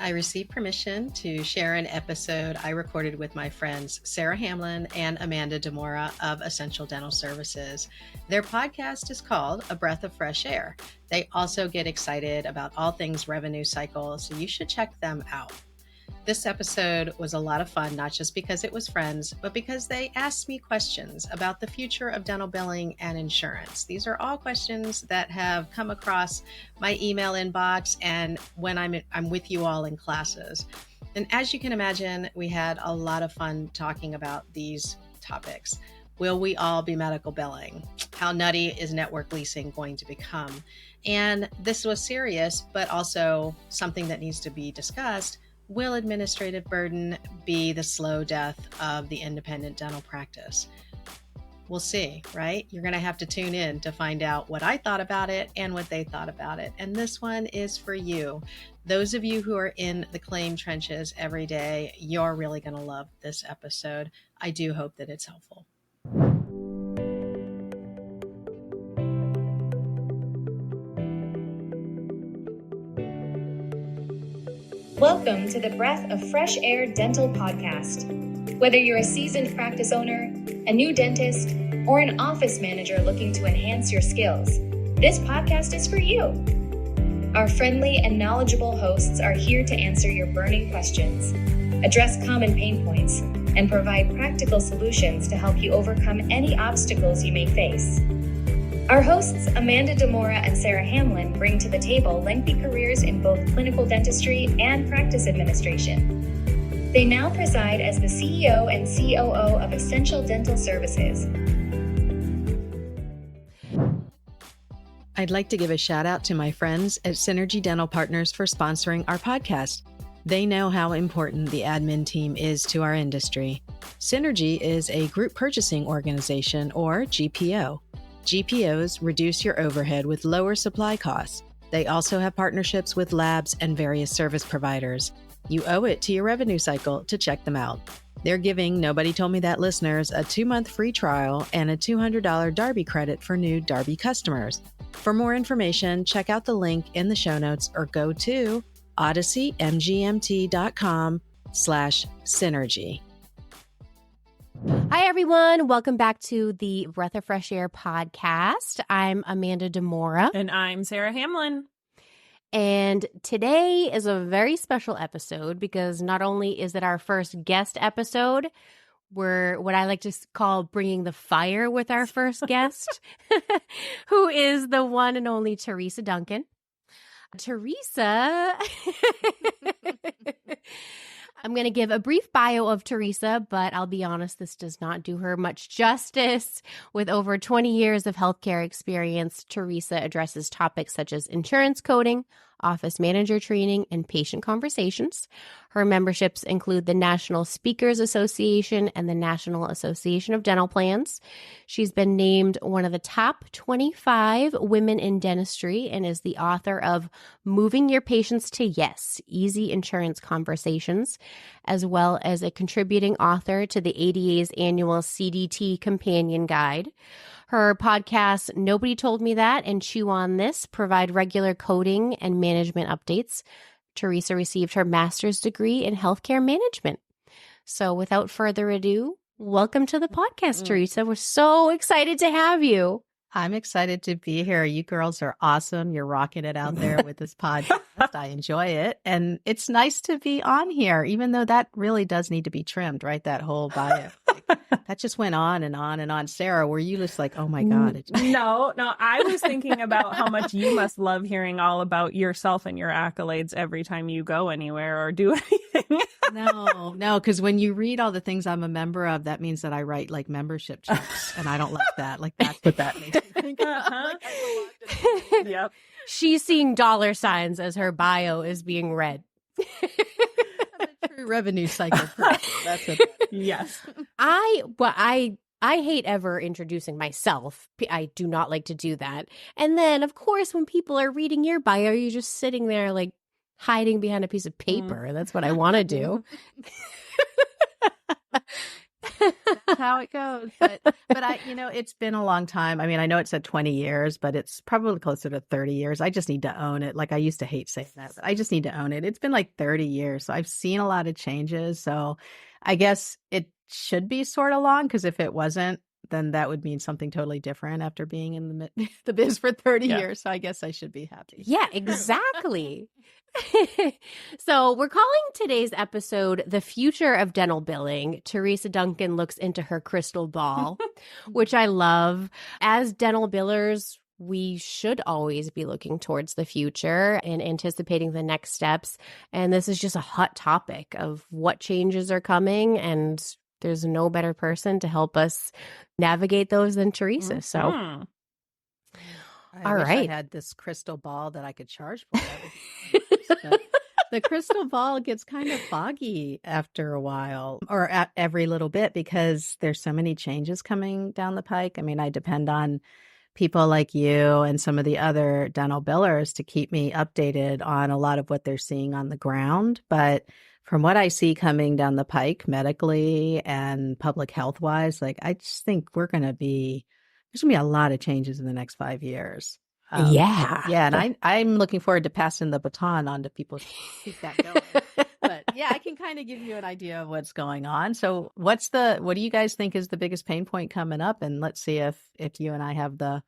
I received permission to share an episode I recorded with my friends Sarah Hamlin and Amanda Demora of Essential Dental Services. Their podcast is called A Breath of Fresh Air. They also get excited about all things revenue cycle, so you should check them out. This episode was a lot of fun, not just because it was friends, but because they asked me questions about the future of dental billing and insurance. These are all questions that have come across my email inbox and when I'm with you all in classes. And as you can imagine, we had a lot of fun talking about these topics. Will we all be medical billing? How nutty is network leasing going to become? And this was serious, but also something that needs to be discussed. Will administrative burden be the slow death of the independent dental practice? We'll see, right? You're going to have to tune in to find out what I thought about it and what they thought about it. And this one is for you. Those of you who are in the claim trenches every day, you're really going to love this episode. I do hope that it's helpful. Welcome to the Breath of Fresh Air Dental Podcast. Whether you're a seasoned practice owner, a new dentist, or an office manager looking to enhance your skills, this podcast is for you. Our friendly and knowledgeable hosts are here to answer your burning questions, address common pain points, and provide practical solutions to help you overcome any obstacles you may face. Our hosts, Amanda Demora and Sarah Hamlin, bring to the table lengthy careers in both clinical dentistry and practice administration. They now preside as the CEO and COO of Essential Dental Services. I'd like to give a shout out to my friends at Synergy Dental Partners for sponsoring our podcast. They know how important the admin team is to our industry. Synergy is a group purchasing organization, or GPO. GPOs reduce your overhead with lower supply costs. They also have partnerships with labs and various service providers. You owe it to your revenue cycle to check them out. They're giving Nobody Told Me That listeners a 2-month free trial and a $200 Darby credit for new Darby customers. For more information, check out the link in the show notes or go to odysseymgmt.com/synergy. Hi, everyone. Welcome back to the Breath of Fresh Air podcast. I'm Amanda Demora. And I'm Sarah Hamlin. And today is a very special episode because not only is it our first guest episode, we're what I like to call bringing the fire with our first guest, who is the one and only Teresa Duncan. Teresa... I'm going to give a brief bio of Teresa, but I'll be honest, this does not do her much justice. With over 20 years of healthcare experience, Teresa addresses topics such as insurance coding, office manager training, and patient conversations. Her memberships include the National Speakers Association and the National Association of Dental Plans. She's been named one of the top 25 women in dentistry and is the author of Moving Your Patients to Yes, Easy Insurance Conversations, as well as a contributing author to the ADA's annual CDT Companion Guide. Her podcasts, Nobody Told Me That and Chew on This, provide regular coding and management updates. Teresa received her master's degree in healthcare management. So without further ado, welcome to the podcast, Teresa. We're so excited to have you. I'm excited to be here. You girls are awesome. You're rocking it out there with this podcast. I enjoy it. And it's nice to be on here, even though that really does need to be trimmed, right? That whole bio. That just went on and on and on. Sarah, were you just like, oh my God? No, I was thinking about how much you must love hearing all about yourself and your accolades every time you go anywhere or do anything. No, because when you read all the things I'm a member of, that means that I write like membership checks, and I don't like that. Like that's what that makes me think of. Like, Yep. She's seeing dollar signs as her bio is being read. True revenue cycle. That's it. Yes. I hate ever introducing myself. I do not like to do that. And then, of course, when people are reading your bio, you're just sitting there like hiding behind a piece of paper. That's what I want to do. just how it goes. But it's been a long time. I mean, I know it said 20 years, but it's probably closer to 30 years. I just need to own it. Like I used to hate saying that, but I just need to own it. It's been like 30 years. So I've seen a lot of changes. So I guess it should be sort of long, because if it wasn't, then that would mean something totally different after being in the biz for 30 years. So I guess I should be happy. Yeah, exactly. So we're calling today's episode The Future of Dental Billing. Teresa Duncan looks into her crystal ball, which I love. As dental billers, we should always be looking towards the future and anticipating the next steps. And this is just a hot topic of what changes are coming, and there's no better person to help us navigate those than Teresa. So, I wish I had this crystal ball that I could charge for. But the crystal ball gets kind of foggy after a while, or at every little bit, because there's so many changes coming down the pike. I mean, I depend on people like you and some of the other dental billers to keep me updated on a lot of what they're seeing on the ground. But from what I see coming down the pike medically and public health wise, like I just think there's going to be a lot of changes in the next 5 years. And I'm looking forward to passing the baton on to people to keep that going. But yeah, I can kind of give you an idea of what's going on. So what do you guys think is the biggest pain point coming up? And let's see if you and I have the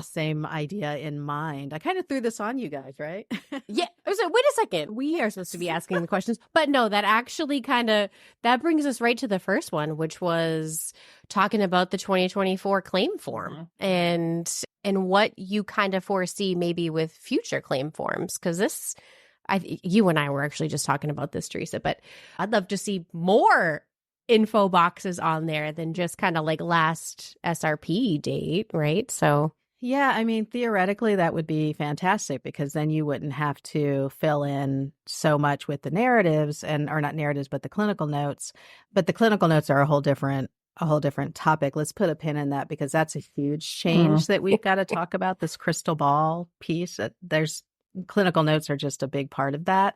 same idea in mind. I kind of threw this on you guys, right? Yeah. So wait a second. We are supposed to be asking the questions, but no, that actually that brings us right to the first one, which was talking about the 2024 claim form and what you kind of foresee maybe with future claim forms. Because you and I were actually just talking about this, Teresa, but I'd love to see more info boxes on there than just kind of like last SRP date, right? So yeah, I mean, theoretically, that would be fantastic, because then you wouldn't have to fill in so much with the narratives or not narratives, but the clinical notes. But the clinical notes are a whole different topic. Let's put a pin in that, because that's a huge change that we've got to talk about, this crystal ball piece. There's clinical notes are just a big part of that.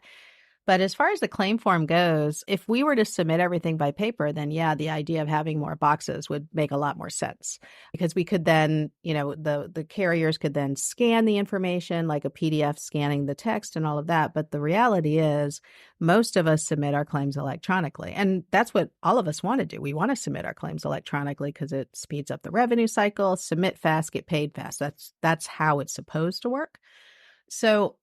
But as far as the claim form goes, if we were to submit everything by paper, then yeah, the idea of having more boxes would make a lot more sense, because we could then, the carriers could then scan the information like a PDF scanning the text and all of that. But the reality is most of us submit our claims electronically. And that's what all of us want to do. We want to submit our claims electronically because it speeds up the revenue cycle. Submit fast, get paid fast. That's how it's supposed to work. So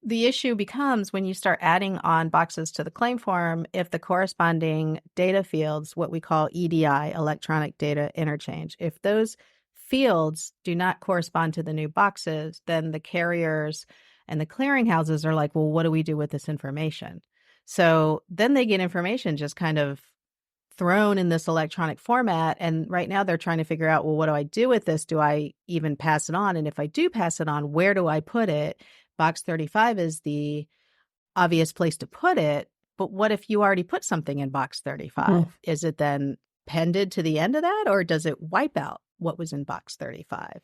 the issue becomes when you start adding on boxes to the claim form, if the corresponding data fields, what we call EDI, electronic data interchange, if those fields do not correspond to the new boxes, then the carriers and the clearinghouses are like, well, what do we do with this information? So then they get information just kind of thrown in this electronic format. And right now they're trying to figure out, well, what do I do with this? Do I even pass it on? And if I do pass it on, where do I put it? Box 35 is the obvious place to put it, but what if you already put something in box 35? Is it then appended to the end of that, or does it wipe out what was in box 35?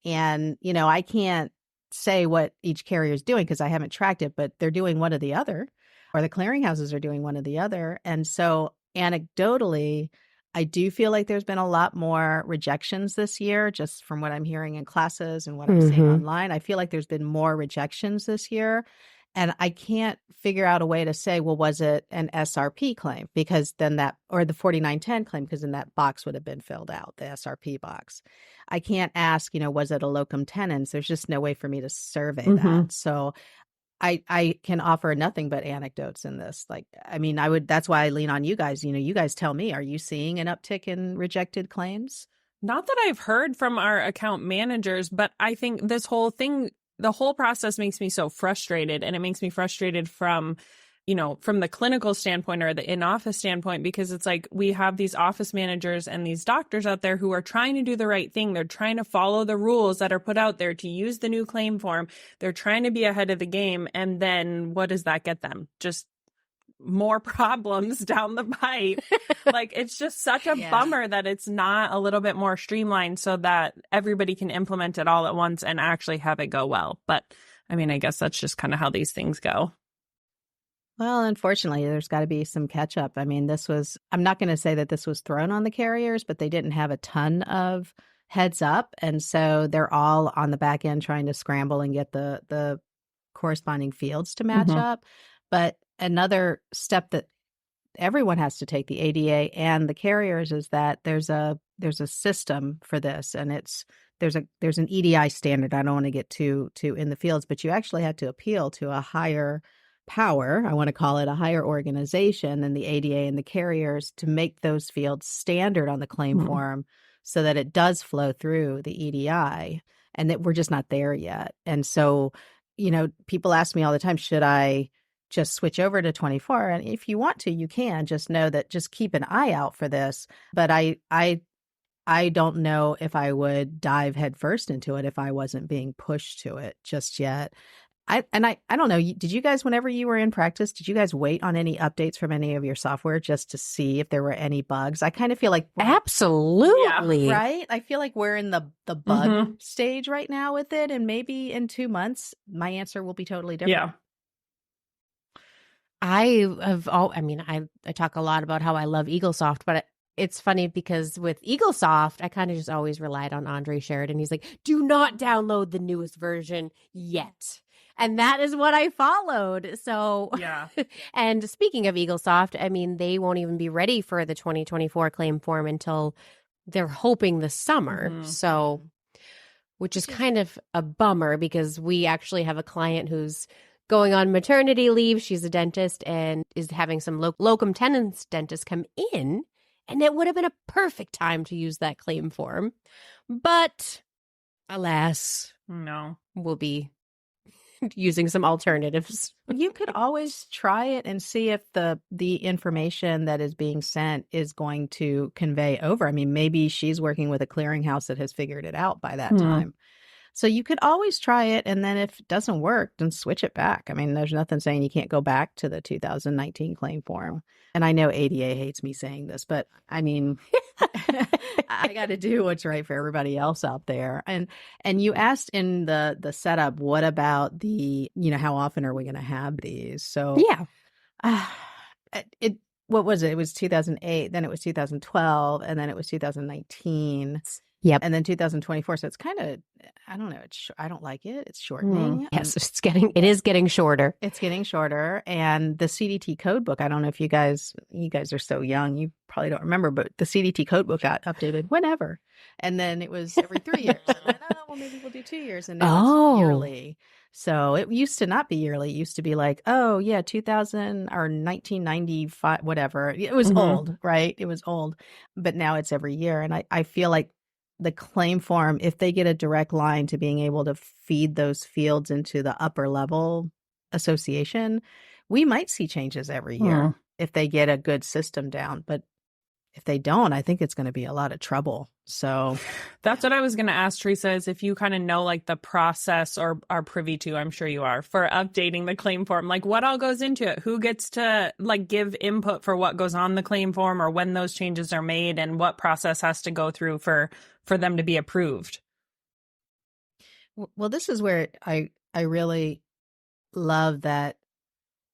And, I can't say what each carrier is doing because I haven't tracked it, but they're doing one or the other, or the clearinghouses are doing one or the other. And so anecdotally, I do feel like there's been a lot more rejections this year, just from what I'm hearing in classes and what I'm seeing online. I feel like there's been more rejections this year. And I can't figure out a way to say, well, was it an SRP claim? Because then or the 4910 claim, because then that box would have been filled out, the SRP box. I can't ask, was it a locum tenens? There's just no way for me to survey that. So I can offer nothing but anecdotes in this. Like, I mean, that's why I lean on you guys. You guys tell me, are you seeing an uptick in rejected claims? Not that I've heard from our account managers, but I think this whole thing, the whole process makes me so frustrated, and it makes me frustrated from the clinical standpoint or the in-office standpoint, because it's like we have these office managers and these doctors out there who are trying to do the right thing. They're trying to follow the rules that are put out there to use the new claim form. They're trying to be ahead of the game. And then what does that get them? Just more problems down the pipe. Like, it's just such a bummer that it's not a little bit more streamlined so that everybody can implement it all at once and actually have it go well. But I mean, I guess that's just kind of how these things go. Well, unfortunately, there's got to be some catch up. I mean, I'm not going to say that this was thrown on the carriers, but they didn't have a ton of heads up. And so they're all on the back end trying to scramble and get the corresponding fields to match up. But another step that everyone has to take, the ADA and the carriers, is that there's a system for this, and there's an EDI standard. I don't want to get too in the fields, but you actually had to appeal to a higher power, I want to call it a higher organization than the ADA and the carriers, to make those fields standard on the claim form so that it does flow through the EDI, and that we're just not there yet. And so, people ask me all the time, should I just switch over to 24? And if you want to, you can. Just know that, just keep an eye out for this. But I don't know if I would dive headfirst into it if I wasn't being pushed to it just yet. I don't know. Did you guys, whenever you were in practice, did you guys wait on any updates from any of your software just to see if there were any bugs? I kind of feel like absolutely, right. I feel like we're in the bug stage right now with it, and maybe in 2 months my answer will be totally different. Yeah. I talk a lot about how I love EagleSoft, but it's funny because with EagleSoft, I kind of just always relied on Andre Sheridan. He's like, do not download the newest version yet. And that is what I followed. So, yeah. And speaking of EagleSoft, I mean, they won't even be ready for the 2024 claim form until they're hoping the summer. So, which is kind of a bummer because we actually have a client who's going on maternity leave. She's a dentist and is having some locum tenens dentists come in, and it would have been a perfect time to use that claim form. But alas, no, we'll be using some alternatives. You could always try it and see if the information that is being sent is going to convey over. I mean, maybe she's working with a clearinghouse that has figured it out by that time. So you could always try it, and then if it doesn't work, then switch it back. I mean, there's nothing saying you can't go back to the 2019 claim form. And I know ADA hates me saying this, but I mean, I got to do what's right for everybody else out there. And you asked in the setup, what about how often are we going to have these? So yeah, what was it? It was 2008, then it was 2012, and then it was 2019. Yep. And then 2024. So it's kind of, I don't know. I don't like it. It's shortening. Yes, it is getting shorter. It's getting shorter. And the CDT code book, I don't know if you guys are so young, you probably don't remember, but the CDT code book got updated whenever. And then it was every 3 years. And then, maybe we'll do 2 years. And now it's yearly. So it used to not be yearly. It used to be like, 2000 or 1995, whatever. It was old, right? It was old. But now it's every year. And I feel like the claim form, if they get a direct line to being able to feed those fields into the upper level association, we might see changes every year if they get a good system down. But if they don't, I think it's going to be a lot of trouble. So that's what I was going to ask, Teresa, is if you kind of know like the process or are privy to, I'm sure you are, for updating the claim form, like what all goes into it, who gets to like give input for what goes on the claim form or when those changes are made and what process has to go through for them to be approved. Well, this is where I really love that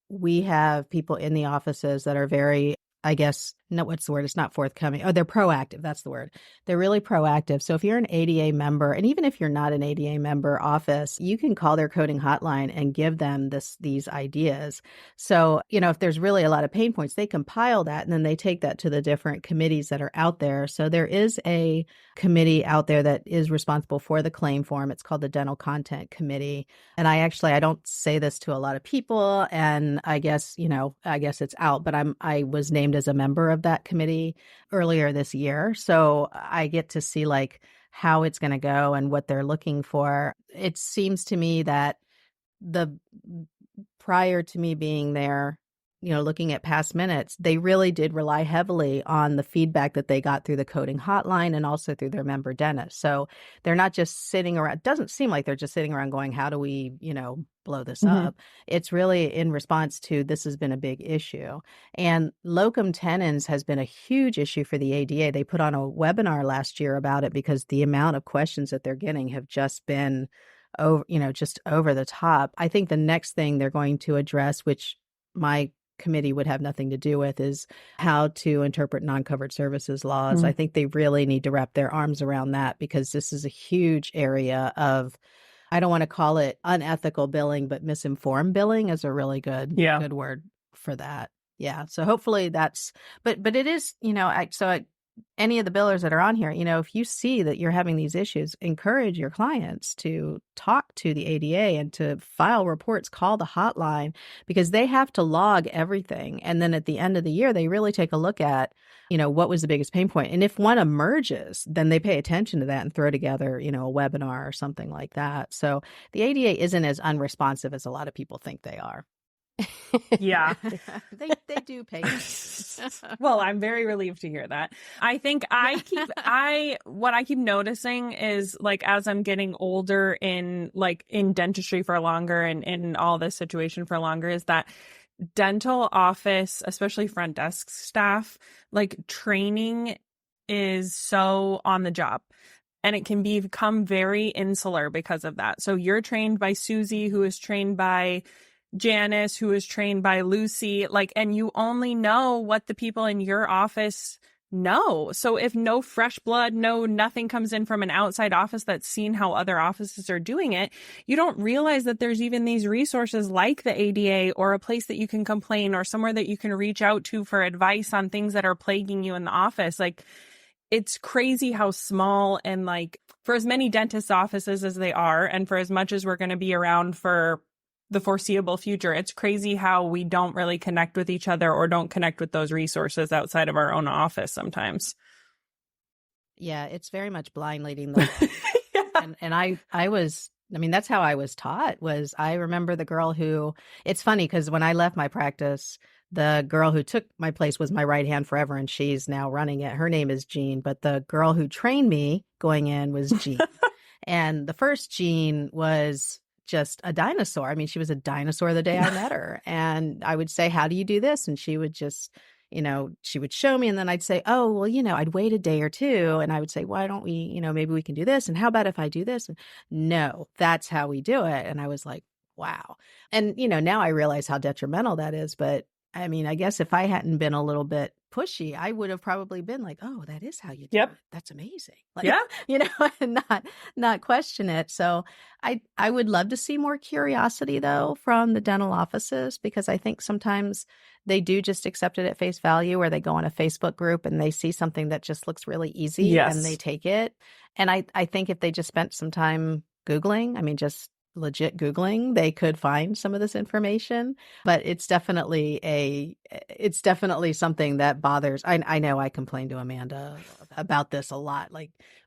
we have people in the offices that are very, I guess, no, what's the word? It's not forthcoming. Oh, they're proactive. That's the word. They're really proactive. So if you're an ADA member, and even if you're not an ADA member office, you can call their coding hotline and give them these ideas. So, if there's really a lot of pain points, they compile that and then they take that to the different committees that are out there. So there is a committee out there that is responsible for the claim form. It's called the Dental Content Committee. And I don't say this to a lot of people, and I guess it's out, but I was named as a member of that committee earlier this year. So I get to see like how it's going to go and what they're looking for. It seems to me that prior to me being there, looking at past minutes, they really did rely heavily on the feedback that they got through the coding hotline and also through their member dentists. So they're not just sitting around. It doesn't seem like they're just sitting around going, how do we, blow this up? It's really in response to, this has been a big issue. And locum tenens has been a huge issue for the ADA. They put on a webinar last year about it because the amount of questions that they're getting have just been over the top. I think the next thing they're going to address, which my committee would have nothing to do with, is how to interpret non-covered services laws. I think they really need to wrap their arms around that, because this is a huge area of, I don't want to call it unethical billing, but misinformed billing is a really good word for that. Yeah. So hopefully that's, but it is, any of the billers that are on here, if you see that you're having these issues, encourage your clients to talk to the ADA and to file reports, call the hotline, because they have to log everything. And then at the end of the year, they really take a look at, what was the biggest pain point. And if one emerges, then they pay attention to that and throw together, a webinar or something like that. So the ADA isn't as unresponsive as a lot of people think they are. Yeah. they do pay. Well, I'm very relieved to hear that. I think what I keep noticing is, like, as I'm getting older in dentistry for longer and in all this situation for longer, is that dental office, especially front desk staff, like, training is so on the job. And it can become very insular because of that. So you're trained by Susie, who is trained by Janice, who is trained by Lucy, and you only know what the people in your office know. So if no fresh blood, nothing comes in from an outside office that's seen how other offices are doing it, you don't realize that there's even these resources like the ADA, or a place that you can complain, or somewhere that you can reach out to for advice on things that are plaguing you in the office. It's crazy how small, and for as many dentist offices as they are, and for as much as we're going to be around for the foreseeable future, it's crazy how we don't really connect with each other, or don't connect with those resources outside of our own office sometimes. Yeah, it's very much blind leading the way. Yeah. And I was, that's how I was taught. I remember the girl who, it's funny because when I left my practice, the girl who took my place was my right hand forever, and she's now running it. Her name is Jean, but the girl who trained me going in was Jean. And the first Jean was just a dinosaur. She was a dinosaur the day I met her. And I would say, how do you do this? And she would just, she would show me. And then I'd say, oh, well, I'd wait a day or two. And I would say, why don't we, maybe we can do this. And how about if I do this? And no, that's how we do it. And I was like, wow. And, now I realize how detrimental that is. But I guess if I hadn't been a little bit pushy, I would have probably been like, oh, that is how you do it. That's amazing. And not question it. So I would love to see more curiosity, though, from the dental offices, because I think sometimes they do just accept it at face value, or they go on a Facebook group and they see something that just looks really easy and they take it. And I think if they just spent some time Googling, just legit Googling, they could find some of this information. But it's definitely something that bothers. I know I complained to Amanda about this a lot.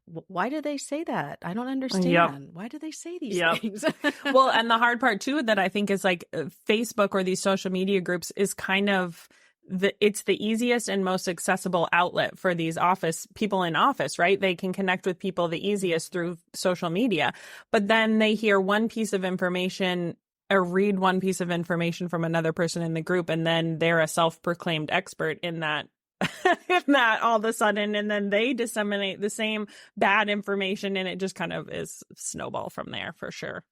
Why do they say that? I don't understand. Yep. Why do they say these things? Well, and the hard part too that I think is Facebook or these social media groups is kind of it's the easiest and most accessible outlet for these people in office, right? They can connect with people the easiest through social media, but then they hear one piece of information or read one piece of information from another person in the group, and then they're a self-proclaimed expert in that all of a sudden, and then they disseminate the same bad information, and it just kind of is snowball from there, for sure.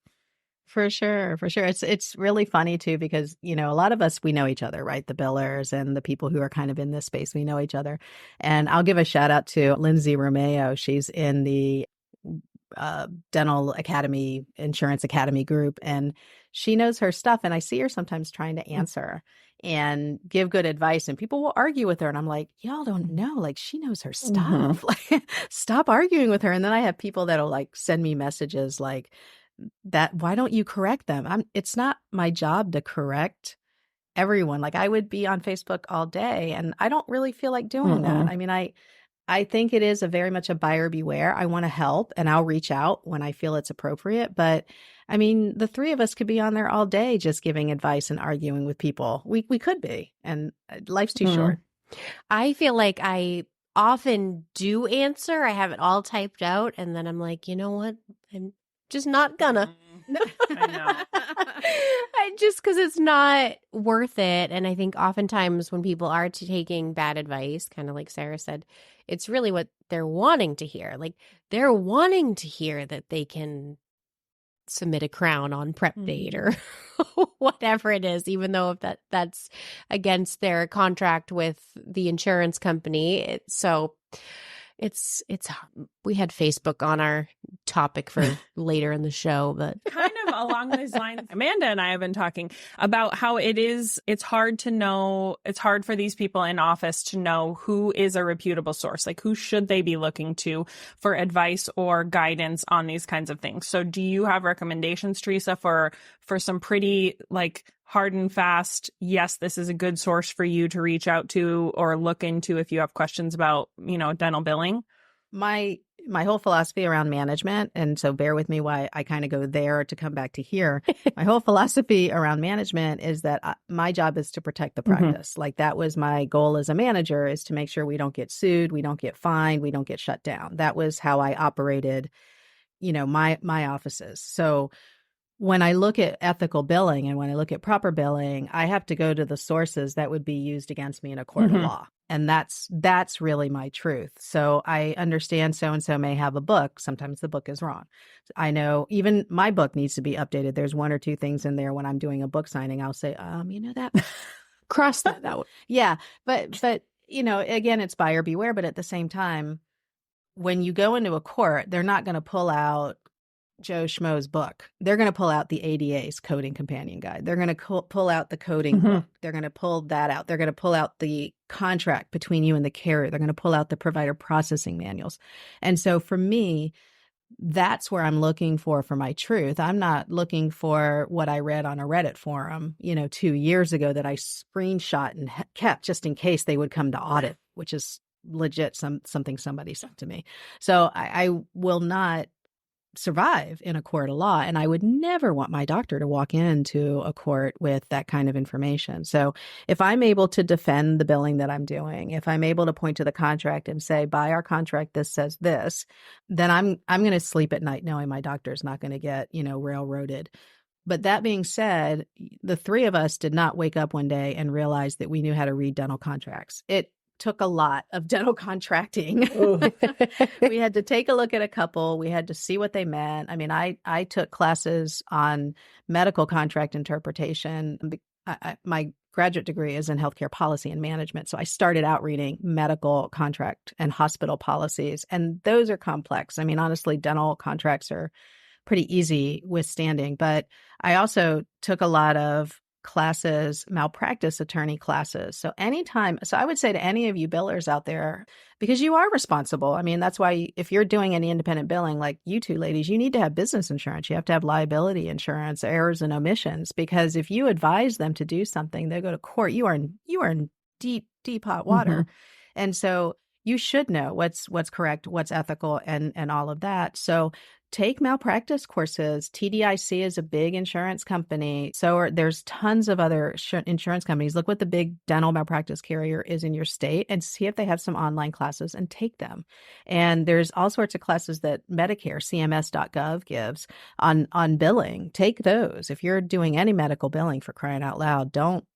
For sure. It's really funny too, because, a lot of us, we know each other, right? The billers and the people who are kind of in this space, we know each other. And I'll give a shout out to Lindsay Romeo. She's in the Dental Academy, Insurance Academy group, and she knows her stuff. And I see her sometimes trying to answer and give good advice, and people will argue with her. And I'm like, y'all don't know, she knows her stuff. Stop arguing with her. And then I have people that'll send me messages that, why don't you correct them? It's not my job to correct everyone. I would be on Facebook all day, and I don't really feel like doing that. I think it is very much a buyer beware. I want to help, and I'll reach out when I feel it's appropriate. But the three of us could be on there all day just giving advice and arguing with people. We could be, and life's too short. I feel like I often do answer. I have it all typed out, and then I'm like, you know what? I'm just not gonna. I know. Just because it's not worth it. And I think oftentimes when people are taking bad advice, kind of like Sarah said, it's really what they're wanting to hear. They're wanting to hear that they can submit a crown on prep date or whatever it is, even though if that's against their contract with the insurance company. So it's we had Facebook on our topic for later in the show, but kind of along those lines, Amanda and I have been talking about how it's hard to know, it's hard for these people in office to know who is a reputable source, like who should they be looking to for advice or guidance on these kinds of things. So do you have recommendations, Teresa, for some pretty like hard and fast, yes, this is a good source for you to reach out to or look into if you have questions about, dental billing? My whole philosophy around management, and so bear with me why I kind of go there to come back to here. My whole philosophy around management is that my job is to protect the practice. Like that was my goal as a manager, is to make sure we don't get sued, we don't get fined, we don't get shut down. That was how I operated, my offices. So when I look at ethical billing and when I look at proper billing, I have to go to the sources that would be used against me in a court of law. And that's really my truth. So I understand so-and-so may have a book. Sometimes the book is wrong. I know even my book needs to be updated. There's one or two things in there when I'm doing a book signing, I'll say, that cross that out. Yeah. But, again, it's buyer beware. But at the same time, when you go into a court, they're not going to pull out Joe Schmo's book. They're going to pull out the ADA's coding companion guide. They're going to pull out the coding book. They're going to pull that out. They're going to pull out the contract between you and the carrier. They're going to pull out the provider processing manuals. And so for me, that's where I'm looking for my truth. I'm not looking for what I read on a Reddit forum, 2 years ago that I screenshot and kept just in case they would come to audit, which is legit something somebody sent to me. So I will not survive in a court of law. And I would never want my doctor to walk into a court with that kind of information. So if I'm able to defend the billing that I'm doing, if I'm able to point to the contract and say, by our contract, this says this, then I'm going to sleep at night knowing my doctor's not going to get, railroaded. But that being said, the three of us did not wake up one day and realize that we knew how to read dental contracts. It took a lot of dental contracting. We had to take a look at a couple. We had to see what they meant. I mean, I took classes on medical contract interpretation. My graduate degree is in healthcare policy and management. So I started out reading medical contract and hospital policies, and those are complex. I mean, honestly, dental contracts are pretty easy withstanding, but I also took a lot of classes, malpractice attorney classes. So I would say to any of you billers out there, because you are responsible. I mean, that's why if you're doing any independent billing, like you two ladies, you need to have business insurance. You have to have liability insurance, errors and omissions, because if you advise them to do something, they go to court. You are in deep, deep hot water. And so you should know what's correct, what's ethical, and all of that. So take malpractice courses. TDIC is a big insurance company. So there's tons of other insurance companies. Look what the big dental malpractice carrier is in your state and see if they have some online classes and take them. And there's all sorts of classes that Medicare, CMS.gov gives on billing. Take those. If you're doing any medical billing, for crying out loud, don't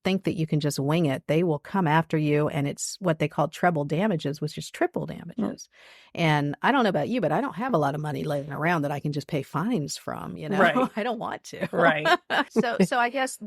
think that you can just wing it. They will come after you, and it's what they call treble damages, which is triple damages. And I don't know about you, but I don't have a lot of money laying around that I can just pay fines from, Right. I don't want to. Right. So I guess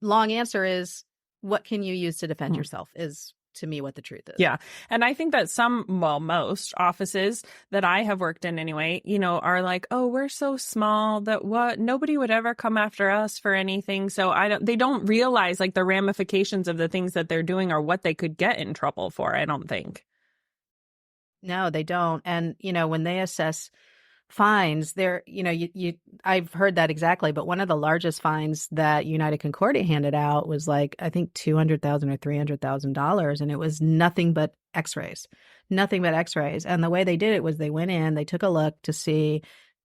long answer is, what can you use to defend yourself is, to me, what the truth is. Yeah. And I think that most offices that I have worked in anyway, are like, oh, we're so small that nobody would ever come after us for anything. So they don't realize like the ramifications of the things that they're doing or what they could get in trouble for, I don't think. No, they don't. And, when they assess fines, I've heard that exactly, but one of the largest fines that United Concordia handed out was like, I think $200,000 or $300,000, and it was nothing but x-rays. And the way they did it was they went in, they took a look to see,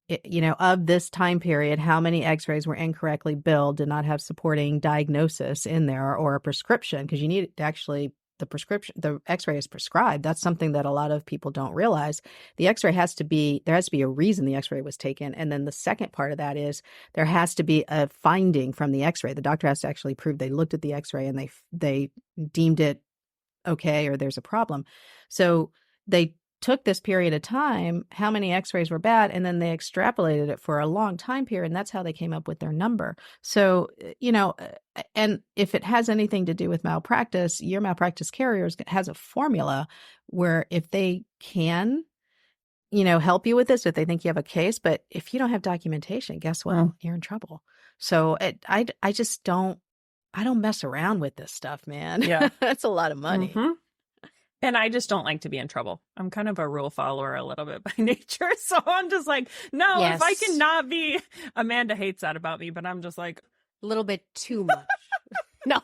of this time period, how many x-rays were incorrectly billed, did not have supporting diagnosis in there or a prescription, because you need to actually, the x-ray is prescribed. That's something that a lot of people don't realize. The x-ray there has to be a reason the x-ray was taken. And then the second part of that is there has to be a finding from the x-ray. The doctor has to actually prove they looked at the x-ray and they deemed it okay, or there's a problem. So they took this period of time, how many x-rays were bad, and then they extrapolated it for a long time period, and that's how they came up with their number. So, and if it has anything to do with malpractice, your malpractice carrier has a formula where if they can, help you with this, if they think you have a case, but if you don't have documentation, guess what? You're in trouble. So I just don't mess around with this stuff, man. Yeah. That's a lot of money. Mm-hmm. And I just don't like to be in trouble. I'm kind of a rule follower a little bit by nature. So I'm just like, no, Yes. if I cannot be, Amanda hates that about me, but I'm just like, A little bit too much. No,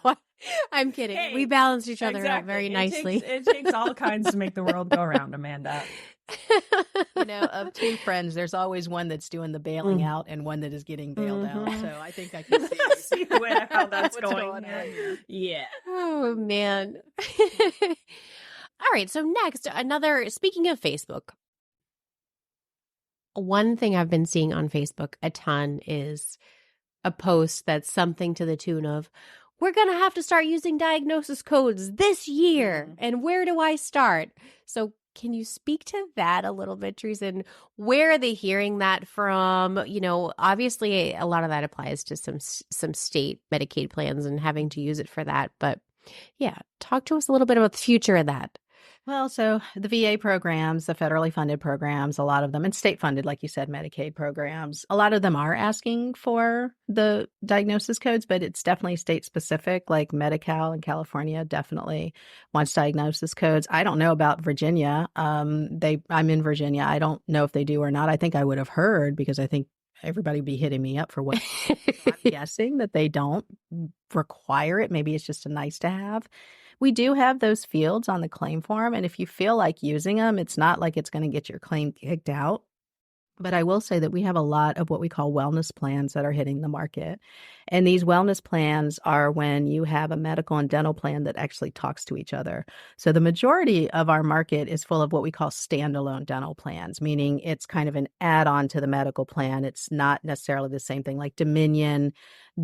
I'm kidding. Hey, we balance each other out exactly. very nicely. It takes all kinds to make the world go round, Amanda. Of two friends, there's always one that's doing the bailing out and one that is getting bailed out. So I think I can see how that's what's going. on here. Yeah. Oh, man. All right. So next, speaking of Facebook, one thing I've been seeing on Facebook a ton is a post that's something to the tune of, we're going to have to start using diagnosis codes this year. And where do I start? So can you speak to that a little bit, Teresa? And where are they hearing that from? Obviously a lot of that applies to some state Medicaid plans and having to use it for that. But yeah, talk to us a little bit about the future of that. Well, so the VA programs, the federally funded programs, a lot of them, and state funded, like you said, Medicaid programs, a lot of them are asking for the diagnosis codes, but it's definitely state specific, like Medi-Cal in California definitely wants diagnosis codes. I don't know about Virginia. I'm in Virginia. I don't know if they do or not. I think I would have heard because I think everybody would be hitting me up for what I'm guessing that they don't require it. Maybe it's just a nice to have. We do have those fields on the claim form, and if you feel like using them, it's not like it's going to get your claim kicked out. But I will say that we have a lot of what we call wellness plans that are hitting the market. And these wellness plans are when you have a medical and dental plan that actually talks to each other. So the majority of our market is full of what we call standalone dental plans, meaning it's kind of an add-on to the medical plan. It's not necessarily the same thing. Like Dominion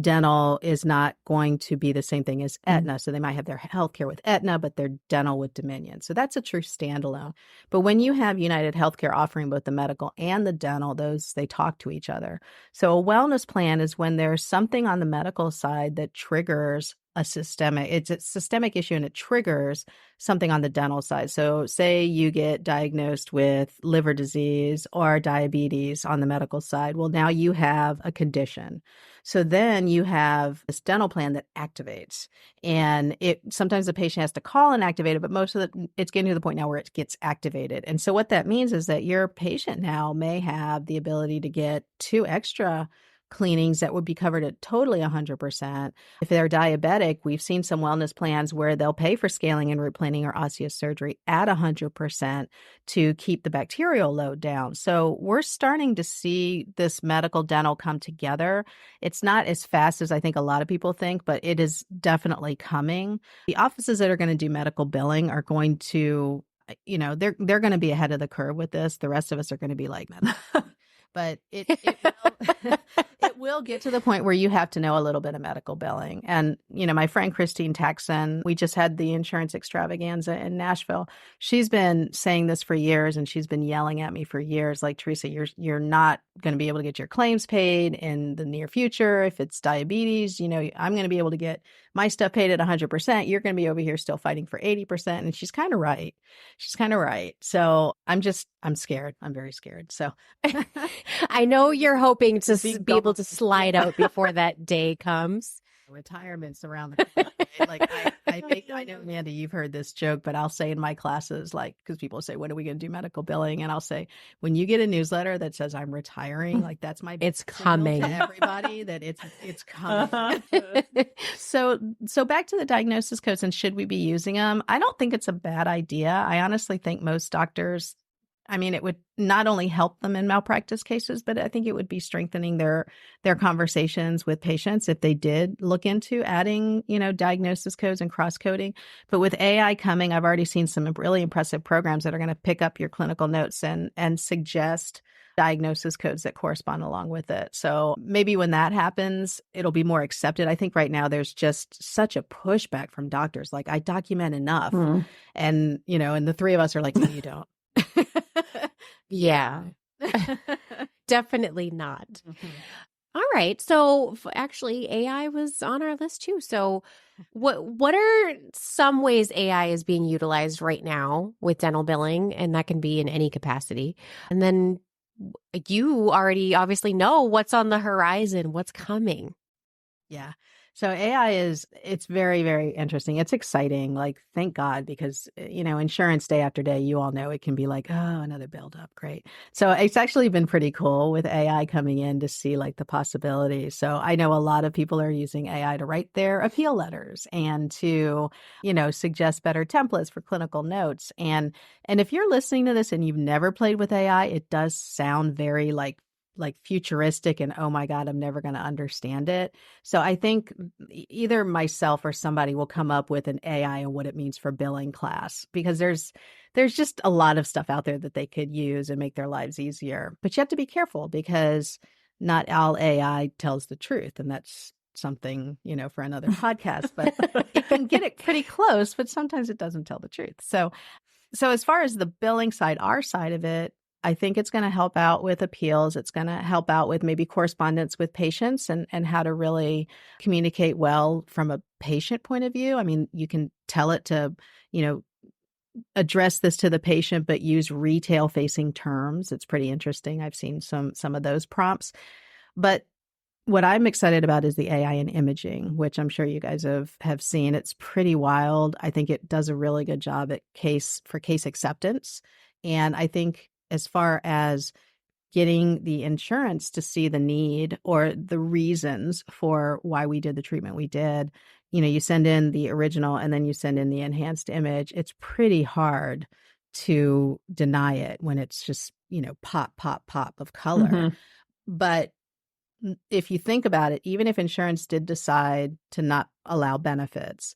Dental is not going to be the same thing as Aetna. So they might have their healthcare with Aetna, but their dental with Dominion. So that's a true standalone. But when you have United Healthcare offering both the medical and the dental, they talk to each other. So a wellness plan is when there's something on the medical side that triggers it's a systemic issue and it triggers something on the dental side. So say you get diagnosed with liver disease or diabetes on the medical side. Well, now you have a condition. So then you have this dental plan that activates, and sometimes the patient has to call and activate it, but most of it's getting to the point now where it gets activated. And so what that means is that your patient now may have the ability to get 2 extra cleanings that would be covered at totally 100%. If they're diabetic, we've seen some wellness plans where they'll pay for scaling and root planing or osseous surgery at 100% to keep the bacterial load down. So we're starting to see this medical dental come together. It's not as fast as I think a lot of people think, but it is definitely coming. The offices that are going to do medical billing are going to, they're going to be ahead of the curve with this. The rest of us are going to be like, but it will, it will get to the point where you have to know a little bit of medical billing. And, my friend Christine Taxon, we just had the insurance extravaganza in Nashville. She's been saying this for years, and she's been yelling at me for years, like, Teresa, you're not going to be able to get your claims paid in the near future. If it's diabetes, I'm going to be able to get my stuff paid at 100%. You're going to be over here still fighting for 80%. And she's kind of right. So I'm scared. I'm very scared. So I know you're hoping to be able to slide out before that day comes. Retirement's around the corner. Like I know, Amanda, you've heard this joke, but I'll say in my classes, like, because people say, when are we going to do medical billing? And I'll say, when you get a newsletter that says I'm retiring, like, that's my it's coming to everybody that it's coming. So back to the diagnosis codes and should we be using them? I don't think it's a bad idea. I honestly think most doctors, it would not only help them in malpractice cases, but I think it would be strengthening their conversations with patients if they did look into adding, diagnosis codes and cross-coding. But with AI coming, I've already seen some really impressive programs that are going to pick up your clinical notes and suggest diagnosis codes that correspond along with it. So maybe when that happens, it'll be more accepted. I think right now there's just such a pushback from doctors. Like, I document enough. And, and the three of us are like, no, you don't. Yeah. Definitely not. All right. So actually AI was on our list too. So what are some ways AI is being utilized right now with dental billing? And that can be in any capacity. And then you already obviously know what's on the horizon, what's coming. Yeah. So it's very, very interesting. It's exciting. Like, thank God, because, insurance day after day, you all know it can be like, oh, another build up. Great. So it's actually been pretty cool with AI coming in to see like the possibilities. So I know a lot of people are using AI to write their appeal letters and to, suggest better templates for clinical notes. And if you're listening to this and you've never played with AI, it does sound very like futuristic and oh my God, I'm never going to understand it. So I think either myself or somebody will come up with an AI and what it means for billing class, because there's just a lot of stuff out there that they could use and make their lives easier. But you have to be careful because not all AI tells the truth. And that's something, for another podcast, but it can get it pretty close, but sometimes it doesn't tell the truth. So as far as the billing side, our side of it, I think it's going to help out with appeals. It's going to help out with maybe correspondence with patients and how to really communicate well from a patient point of view. I mean, you can tell it to, address this to the patient, but use retail facing terms. It's pretty interesting. I've seen some of those prompts. But what I'm excited about is the AI in imaging, which I'm sure you guys have seen. It's pretty wild. I think it does a really good job at case acceptance. And I think as far as getting the insurance to see the need or the reasons for why we did the treatment we did, you send in the original and then you send in the enhanced image. It's pretty hard to deny it when it's just, pop, pop, pop of color. But if you think about it, even if insurance did decide to not allow benefits,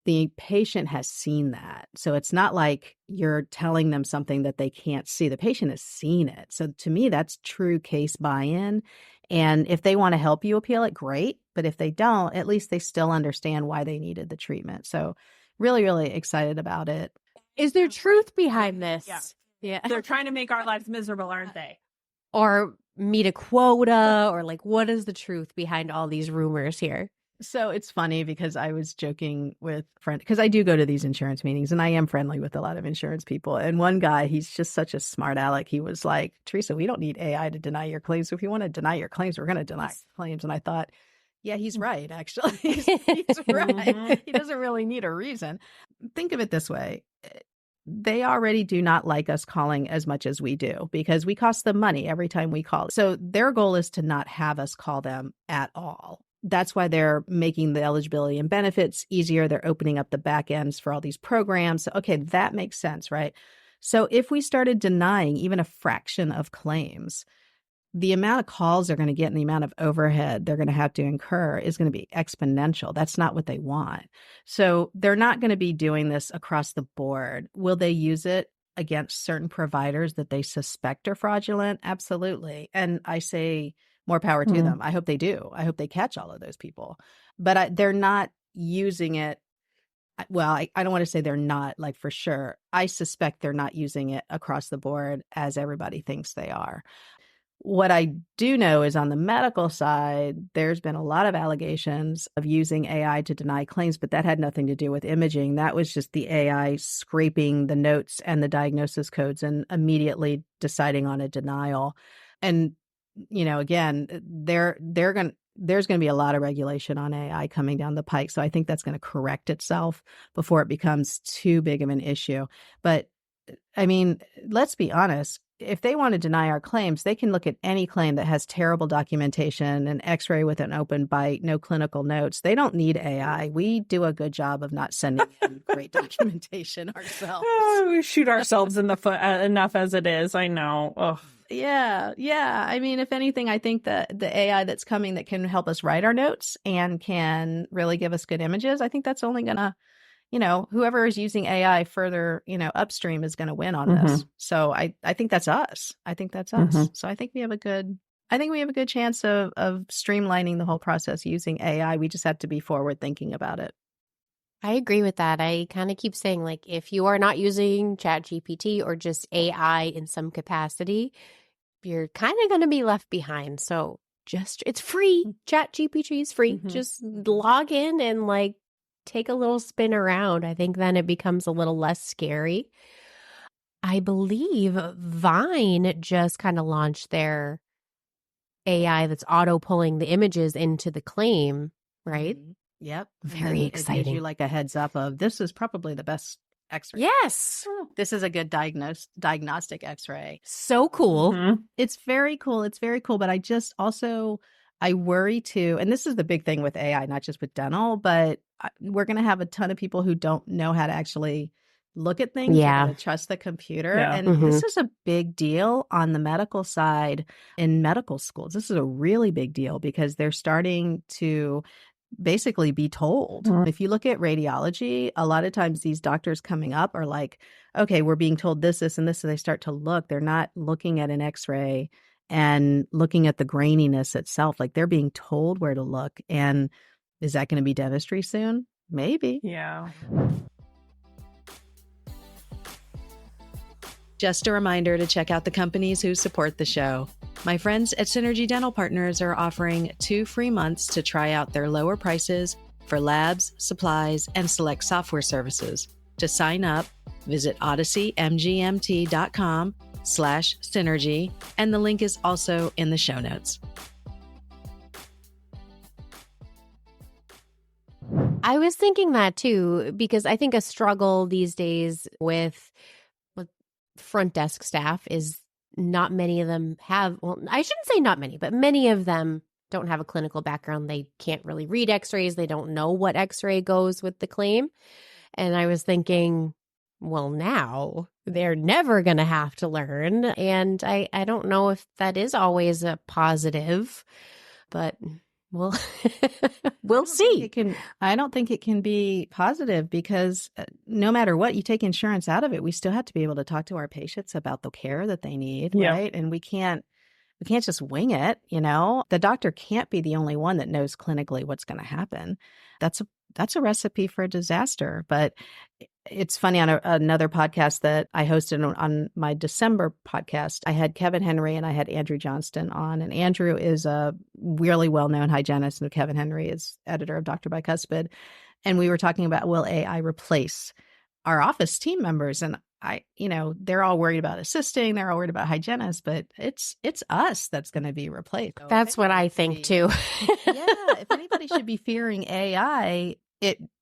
the patient has seen that. So it's not like you're telling them something that they can't see. The patient has seen it. So to me, that's true case buy-in. And if they want to help you appeal it, great. But if they don't, at least they still understand why they needed the treatment. So really, really excited about it. Is there truth behind this? Yeah. They're trying to make our lives miserable, aren't they? Or meet a quota, or like, what is the truth behind all these rumors here? So it's funny because I was joking with friend because I do go to these insurance meetings and I am friendly with a lot of insurance people. And one guy, he's just such a smart aleck. He was like, Teresa, we don't need AI to deny your claims. If you want to deny your claims, we're going to deny claims. And I thought, yeah, he's right, actually. He's right. He doesn't really need a reason. Think of it this way. They already do not like us calling as much as we do because we cost them money every time we call. So their goal is to not have us call them at all. That's why they're making the eligibility and benefits easier. They're opening up the back ends for all these programs. So, okay, that makes sense, right? So if we started denying even a fraction of claims, the amount of calls they're going to get and the amount of overhead they're going to have to incur is going to be exponential. That's not what they want. So they're not going to be doing this across the board. Will they use it against certain providers that they suspect are fraudulent? Absolutely. And I say more power to them. I hope they do. I hope they catch all of those people. But they're not using it. Well, I don't want to say they're not, like, for sure. I suspect they're not using it across the board as everybody thinks they are. What I do know is on the medical side, there's been a lot of allegations of using AI to deny claims, but that had nothing to do with imaging. That was just the AI scraping the notes and the diagnosis codes and immediately deciding on a denial. And, again, there's going to be a lot of regulation on AI coming down the pike. So I think that's going to correct itself before it becomes too big of an issue. But I mean, let's be honest. If they want to deny our claims, they can look at any claim that has terrible documentation, an x-ray with an open bite, no clinical notes. They don't need AI. We do a good job of not sending in great documentation ourselves. Oh, we shoot ourselves in the foot enough as it is. I know. Ugh. Yeah. I mean, if anything, I think that the AI that's coming that can help us write our notes and can really give us good images, I think that's only going to, whoever is using AI further, upstream is going to win on this. So I think that's us. So I think we have a good chance of streamlining the whole process using AI. We just have to be forward thinking about it. I agree with that. I kind of keep saying, like, if you are not using ChatGPT or just AI in some capacity, you're kind of going to be left behind. So it's free. ChatGPT is free. Mhm. Just log in and like take a little spin around. I think then it becomes a little less scary. I believe Vine just kind of launched their AI that's auto pulling the images into the claim, right? Mhm. Yep. Very And then it gives exciting. you like a heads up of this is probably the best X-ray. Yes. This is a good diagnostic X-ray. So cool. Mhm. It's very cool. It's very cool. But I just also, I worry too, and this is the big thing with AI, not just with dental, but we're going to have a ton of people who don't know how to actually look at things. Yeah. They're going to trust the computer. Yeah. And this is a big deal on the medical side in medical schools. This is a really big deal because they're starting to basically be told. If you look at radiology, a lot of times these doctors coming up are like, okay, we're being told this, and this, and they start to look. They're not looking at an X-ray and looking at the graininess itself. Like they're being told where to look. And is that going to be dentistry soon? Maybe. Yeah. Just a reminder to check out the companies who support the show. My friends at Synergy Dental Partners are offering 2 free months to try out their lower prices for labs, supplies, and select software services. To sign up, visit odysseymgmt.com/synergy, and the link is also in the show notes. I was thinking that too, because I think a struggle these days with front desk staff is not many of them have, well, I shouldn't say not many, but many of them don't have a clinical background. They can't really read x-rays. They don't know what x-ray goes with the claim. And I was thinking, well, now they're never going to have to learn. And I don't know if that is always a positive, but we'll see. I don't think it can be positive because no matter what, you take insurance out of it, we still have to be able to talk to our patients about the care that they need, Yeah. right? And we can't just wing it, you know? The doctor can't be the only one that knows clinically what's going to happen. That's a recipe for a disaster. But it's funny, on another podcast that I hosted on my December podcast, I had Kevin Henry and I had Andrew Johnston on. And Andrew is a really well-known hygienist, and Kevin Henry is editor of Dr. Bicuspid. And we were talking about, will AI replace our office team members? And they're all worried about assisting, they're all worried about hygienists, but it's us that's going to be replaced. So that's what I think too. Yeah, if anybody should be fearing AI,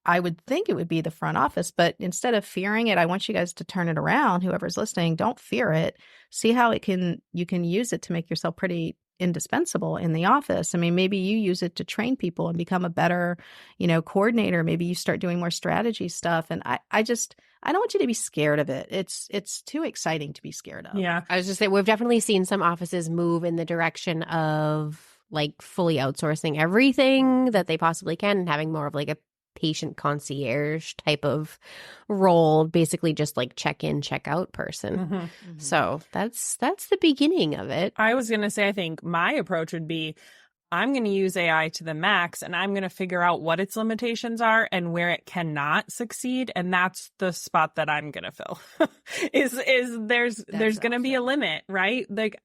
I would think it would be the front office, but instead of fearing it, I want you guys to turn it around. Whoever's listening, don't fear it. See how you can use it to make yourself pretty indispensable in the office. I mean, maybe you use it to train people and become a better, coordinator. Maybe you start doing more strategy stuff. And I don't want you to be scared of it. It's too exciting to be scared of. Yeah. I was just saying, we've definitely seen some offices move in the direction of like fully outsourcing everything that they possibly can and having more of like a patient concierge type of role, basically just like check in, check out person. Mm-hmm. So that's the beginning of it. I was going to say, I think my approach would be, I'm going to use AI to the max, and I'm going to figure out what its limitations are and where it cannot succeed. And that's the spot that I'm going to fill. is there's going to be a limit, right? Like,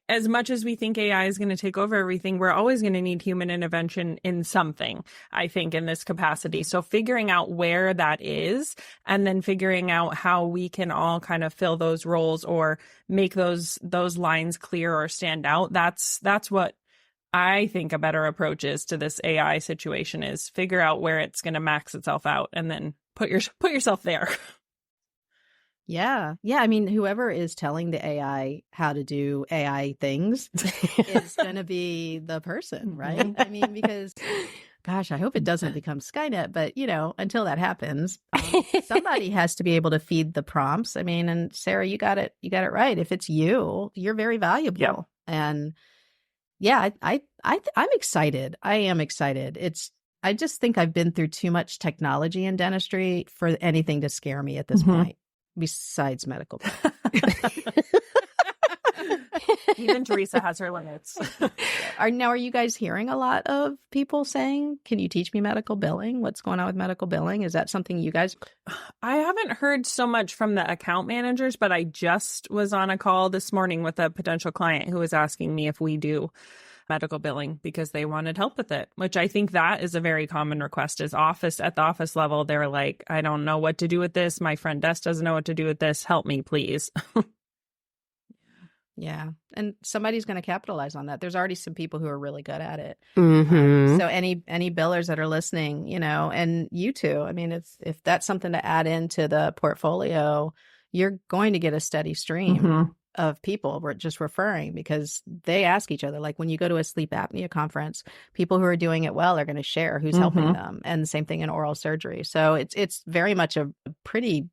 as much as we think AI is going to take over everything, we're always going to need human intervention in something, I think, in this capacity. So figuring out where that is, and then figuring out how we can all kind of fill those roles or make those lines clear or stand out. That's what I think a better approach is to this AI situation, is figure out where it's going to max itself out and then put yourself there. Yeah. I mean, whoever is telling the AI how to do AI things is going to be the person, right? I mean, because, gosh, I hope it doesn't become Skynet, but until that happens, somebody has to be able to feed the prompts. I mean, and Sarah, you got it right. If it's you're very valuable. Yep. And yeah, I'm excited. I am excited. I just think I've been through too much technology in dentistry for anything to scare me at this point. Besides medical. Even Teresa has her limits. Are you guys hearing a lot of people saying, can you teach me medical billing? What's going on with medical billing? Is that something you guys? I haven't heard so much from the account managers, but I just was on a call this morning with a potential client who was asking me if we do medical billing because they wanted help with it, which I think that is a very common request is at the office level. They're like, I don't know what to do with this. My friend Des doesn't know what to do with this. Help me, please. Yeah. And somebody's going to capitalize on that. There's already some people who are really good at it. Mm-hmm. So any billers that are listening, and you too, I mean, if that's something to add into the portfolio, you're going to get a steady stream of people just referring because they ask each other. Like when you go to a sleep apnea conference, people who are doing it well are going to share who's helping them. And the same thing in oral surgery. So it's very much a pretty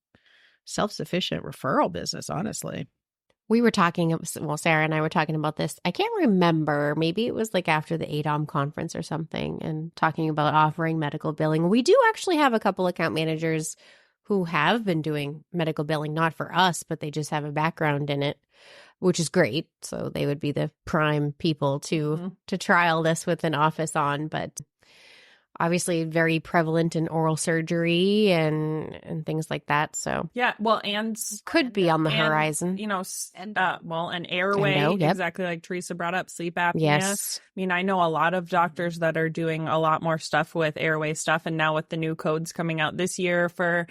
self-sufficient referral business, honestly. We were talking, Sarah and I were talking about this. I can't remember. Maybe it was like after the ADOM conference or something and talking about offering medical billing. We do actually have a couple account managers who have been doing medical billing, not for us, but they just have a background in it, which is great. So they would be the prime people to trial this with an office on, but obviously very prevalent in oral surgery and things like that. So yeah, well, and could be on the horizon. An airway, Endo, yep. Exactly like Teresa brought up, sleep apnea. Yes. I mean, I know a lot of doctors that are doing a lot more stuff with airway stuff, and now with the new codes coming out this year for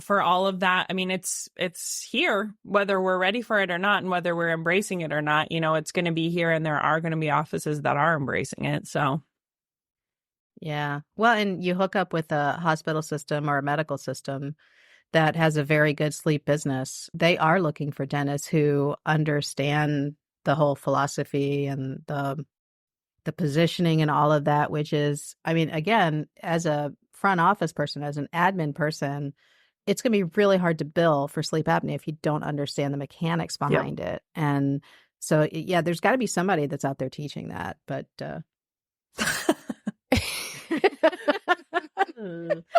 all of that, I mean, it's here, whether we're ready for it or not, and whether we're embracing it or not. It's going to be here, and there are going to be offices that are embracing it. So. Yeah. Well, and you hook up with a hospital system or a medical system that has a very good sleep business. They are looking for dentists who understand the whole philosophy and the positioning and all of that, which is, I mean, again, as a front office person, as an admin person, it's going to be really hard to bill for sleep apnea if you don't understand the mechanics behind it. And so, yeah, there's got to be somebody that's out there teaching that. But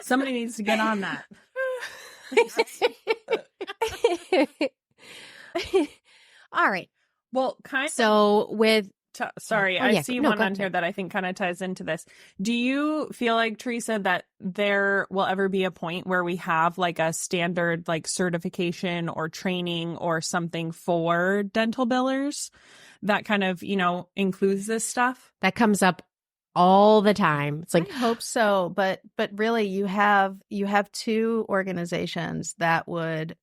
somebody needs to get on that. All right. Well, I see one on here that I think kind of ties into this. Do you feel like, Teresa, that there will ever be a point where we have like a standard like certification or training or something for dental billers that kind of, includes this stuff? That comes up all the time. It's like, I hope so, but really you have two organizations that would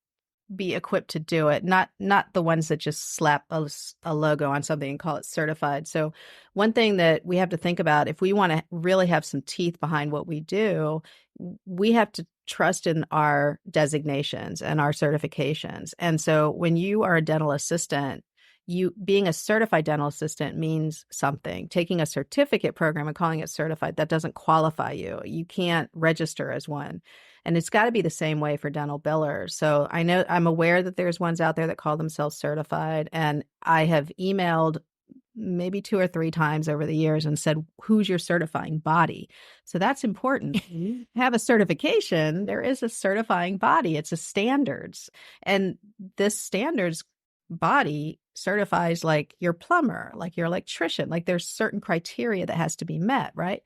be equipped to do it, not the ones that just slap a logo on something and call it certified. So one thing that we have to think about, if we want to really have some teeth behind what we do, we have to trust in our designations and our certifications. And so when you are a dental assistant, you being a certified dental assistant means something. Taking a certificate program and calling it certified, that doesn't qualify you. You can't register as one. And it's got to be the same way for dental billers. So I'm aware that there's ones out there that call themselves certified. And I have emailed maybe 2 or 3 times over the years and said, who's your certifying body? So that's important. Have a certification. There is a certifying body. It's a standards. And this standards body certifies like your plumber, like your electrician, like there's certain criteria that has to be met, right?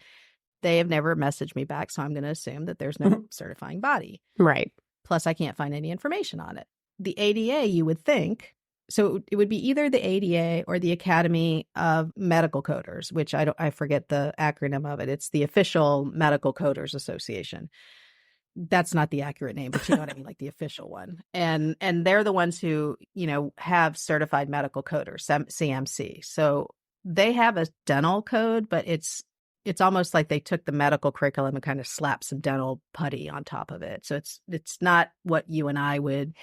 They have never messaged me back, so I'm going to assume that there's no certifying body. Right. Plus, I can't find any information on it. The ADA, you would think, so it would be either the ADA or the Academy of Medical Coders, which I forget the acronym of it. It's the official Medical Coders Association. That's not the accurate name, but you know what I mean, like the official one. And they're the ones who, have certified medical coders, CMC. So they have a dental code, but it's almost like they took the medical curriculum and kind of slapped some dental putty on top of it. So it's not what you and I would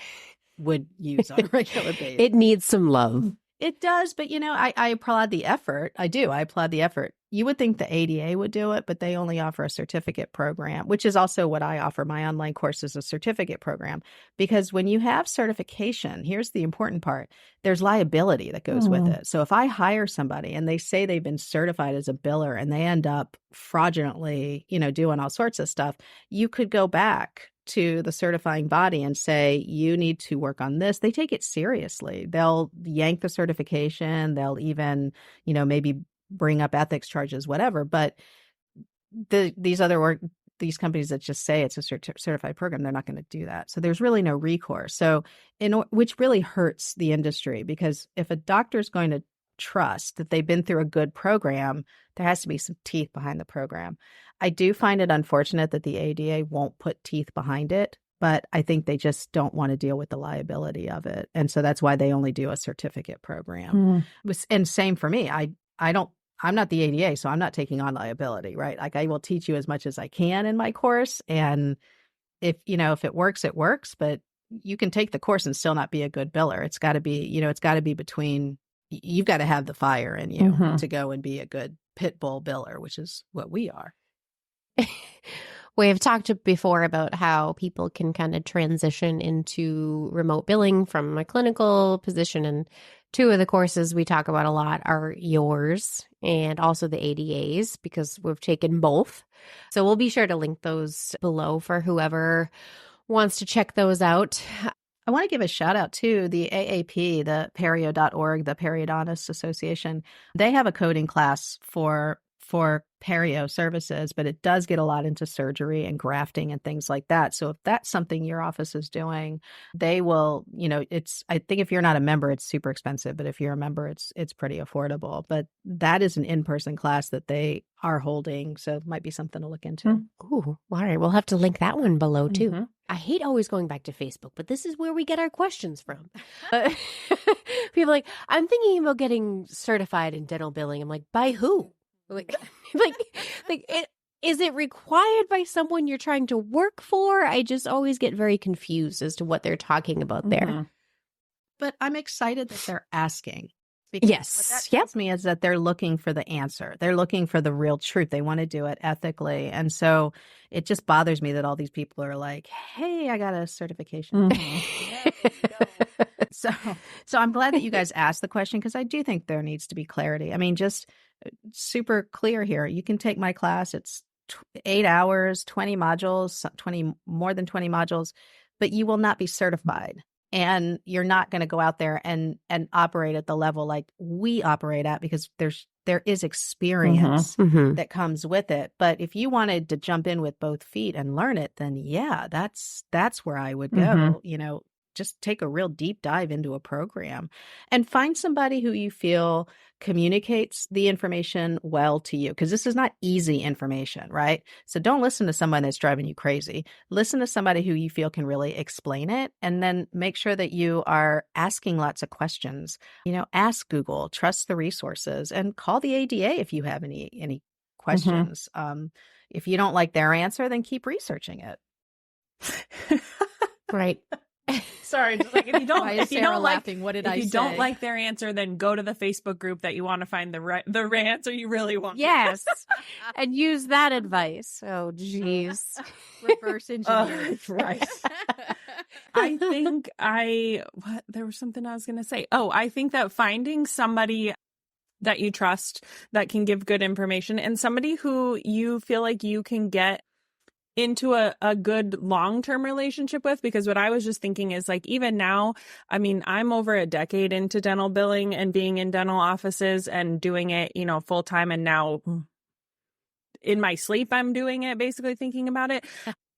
use on a regular basis. It needs some love. It does, but I applaud the effort. I do. I applaud the effort. You would think the ADA would do it, but they only offer a certificate program, which is also what I offer. My online course is a certificate program, because when you have certification, here's the important part. There's liability that goes with it. So if I hire somebody and they say they've been certified as a biller and they end up fraudulently, doing all sorts of stuff, you could go back to the certifying body and say, you need to work on this, they take it seriously. They'll yank the certification. They'll even, maybe bring up ethics charges, whatever. But these companies that just say it's a certified program, they're not going to do that. So there's really no recourse. So which really hurts the industry, because if a doctor is going to trust that they've been through a good program, there has to be some teeth behind the program. I do find it unfortunate that the ADA won't put teeth behind it, but I think they just don't want to deal with the liability of it. And so that's why they only do a certificate program. And same for me. I'm not the ADA, so I'm not taking on liability, right? Like, I will teach you as much as I can in my course. And if it works, it works, but you can take the course and still not be a good biller. It's got to be, you've got to have the fire in you to go and be a good pit bull biller, which is what we are. We have talked before about how people can kind of transition into remote billing from a clinical position. And two of the courses we talk about a lot are yours and also the ADAs, because we've taken both. So we'll be sure to link those below for whoever wants to check those out. I want to give a shout out to the AAP, the perio.org, the Periodontists Association. They have a coding class for perio services, but it does get a lot into surgery and grafting and things like that. So if that's something your office is doing, they will, I think if you're not a member, it's super expensive, but if you're a member, it's pretty affordable. But that is an in-person class that they are holding. So it might be something to look into. Ooh, all right. We'll have to link that one below too. I hate always going back to Facebook, but this is where we get our questions from. People are like, I'm thinking about getting certified in dental billing. I'm like, by who? Is it required by someone you're trying to work for? I just always get very confused as to what they're talking about there. But I'm excited that they're asking. Because what that tells me is that they're looking for the answer. They're looking for the real truth. They want to do it ethically. And so it just bothers me that all these people are like, hey, I got a certification. So I'm glad that you guys asked the question, because I do think there needs to be clarity. I mean, just super clear here. You can take my class. It's 8 hours, 20 modules, more than 20 modules, but you will not be certified. And you're not going to go out there and operate at the level like we operate at, because there is experience that comes with it. But if you wanted to jump in with both feet and learn it, then yeah, that's where I would go. Just take a real deep dive into a program and find somebody who you feel communicates the information well to you, because this is not easy information, right? So don't listen to someone that's driving you crazy. Listen to somebody who you feel can really explain it, and then make sure that you are asking lots of questions. Ask Google, trust the resources, and call the ADA if you have any questions. If you don't like their answer, then keep researching it. Right. Sorry, just like if you don't like their answer, then go to the Facebook group that you want to find the answer you really want. Yes, and use that advice. Oh, geez, reverse engineering. Right. I think there was something I was going to say. Oh, I think that finding somebody that you trust that can give good information, and somebody who you feel like you can get into a good long-term relationship with, because what I was just thinking is, like, even now, I mean, I'm over a decade into dental billing and being in dental offices and doing it, full time. And now in my sleep, I'm doing it, basically thinking about it.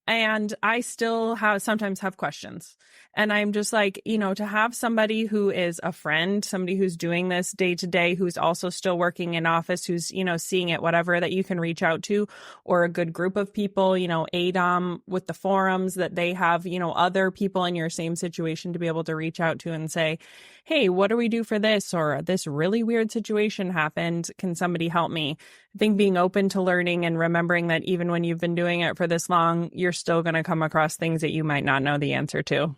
And I still sometimes have questions. And I'm just like, to have somebody who is a friend, somebody who's doing this day to day, who's also still working in office, who's, seeing it, whatever, that you can reach out to, or a good group of people, ADOM with the forums that they have, other people in your same situation to be able to reach out to and say, hey, what do we do for this? Or this really weird situation happened. Can somebody help me? I think being open to learning and remembering that even when you've been doing it for this long, you're still going to come across things that you might not know the answer to.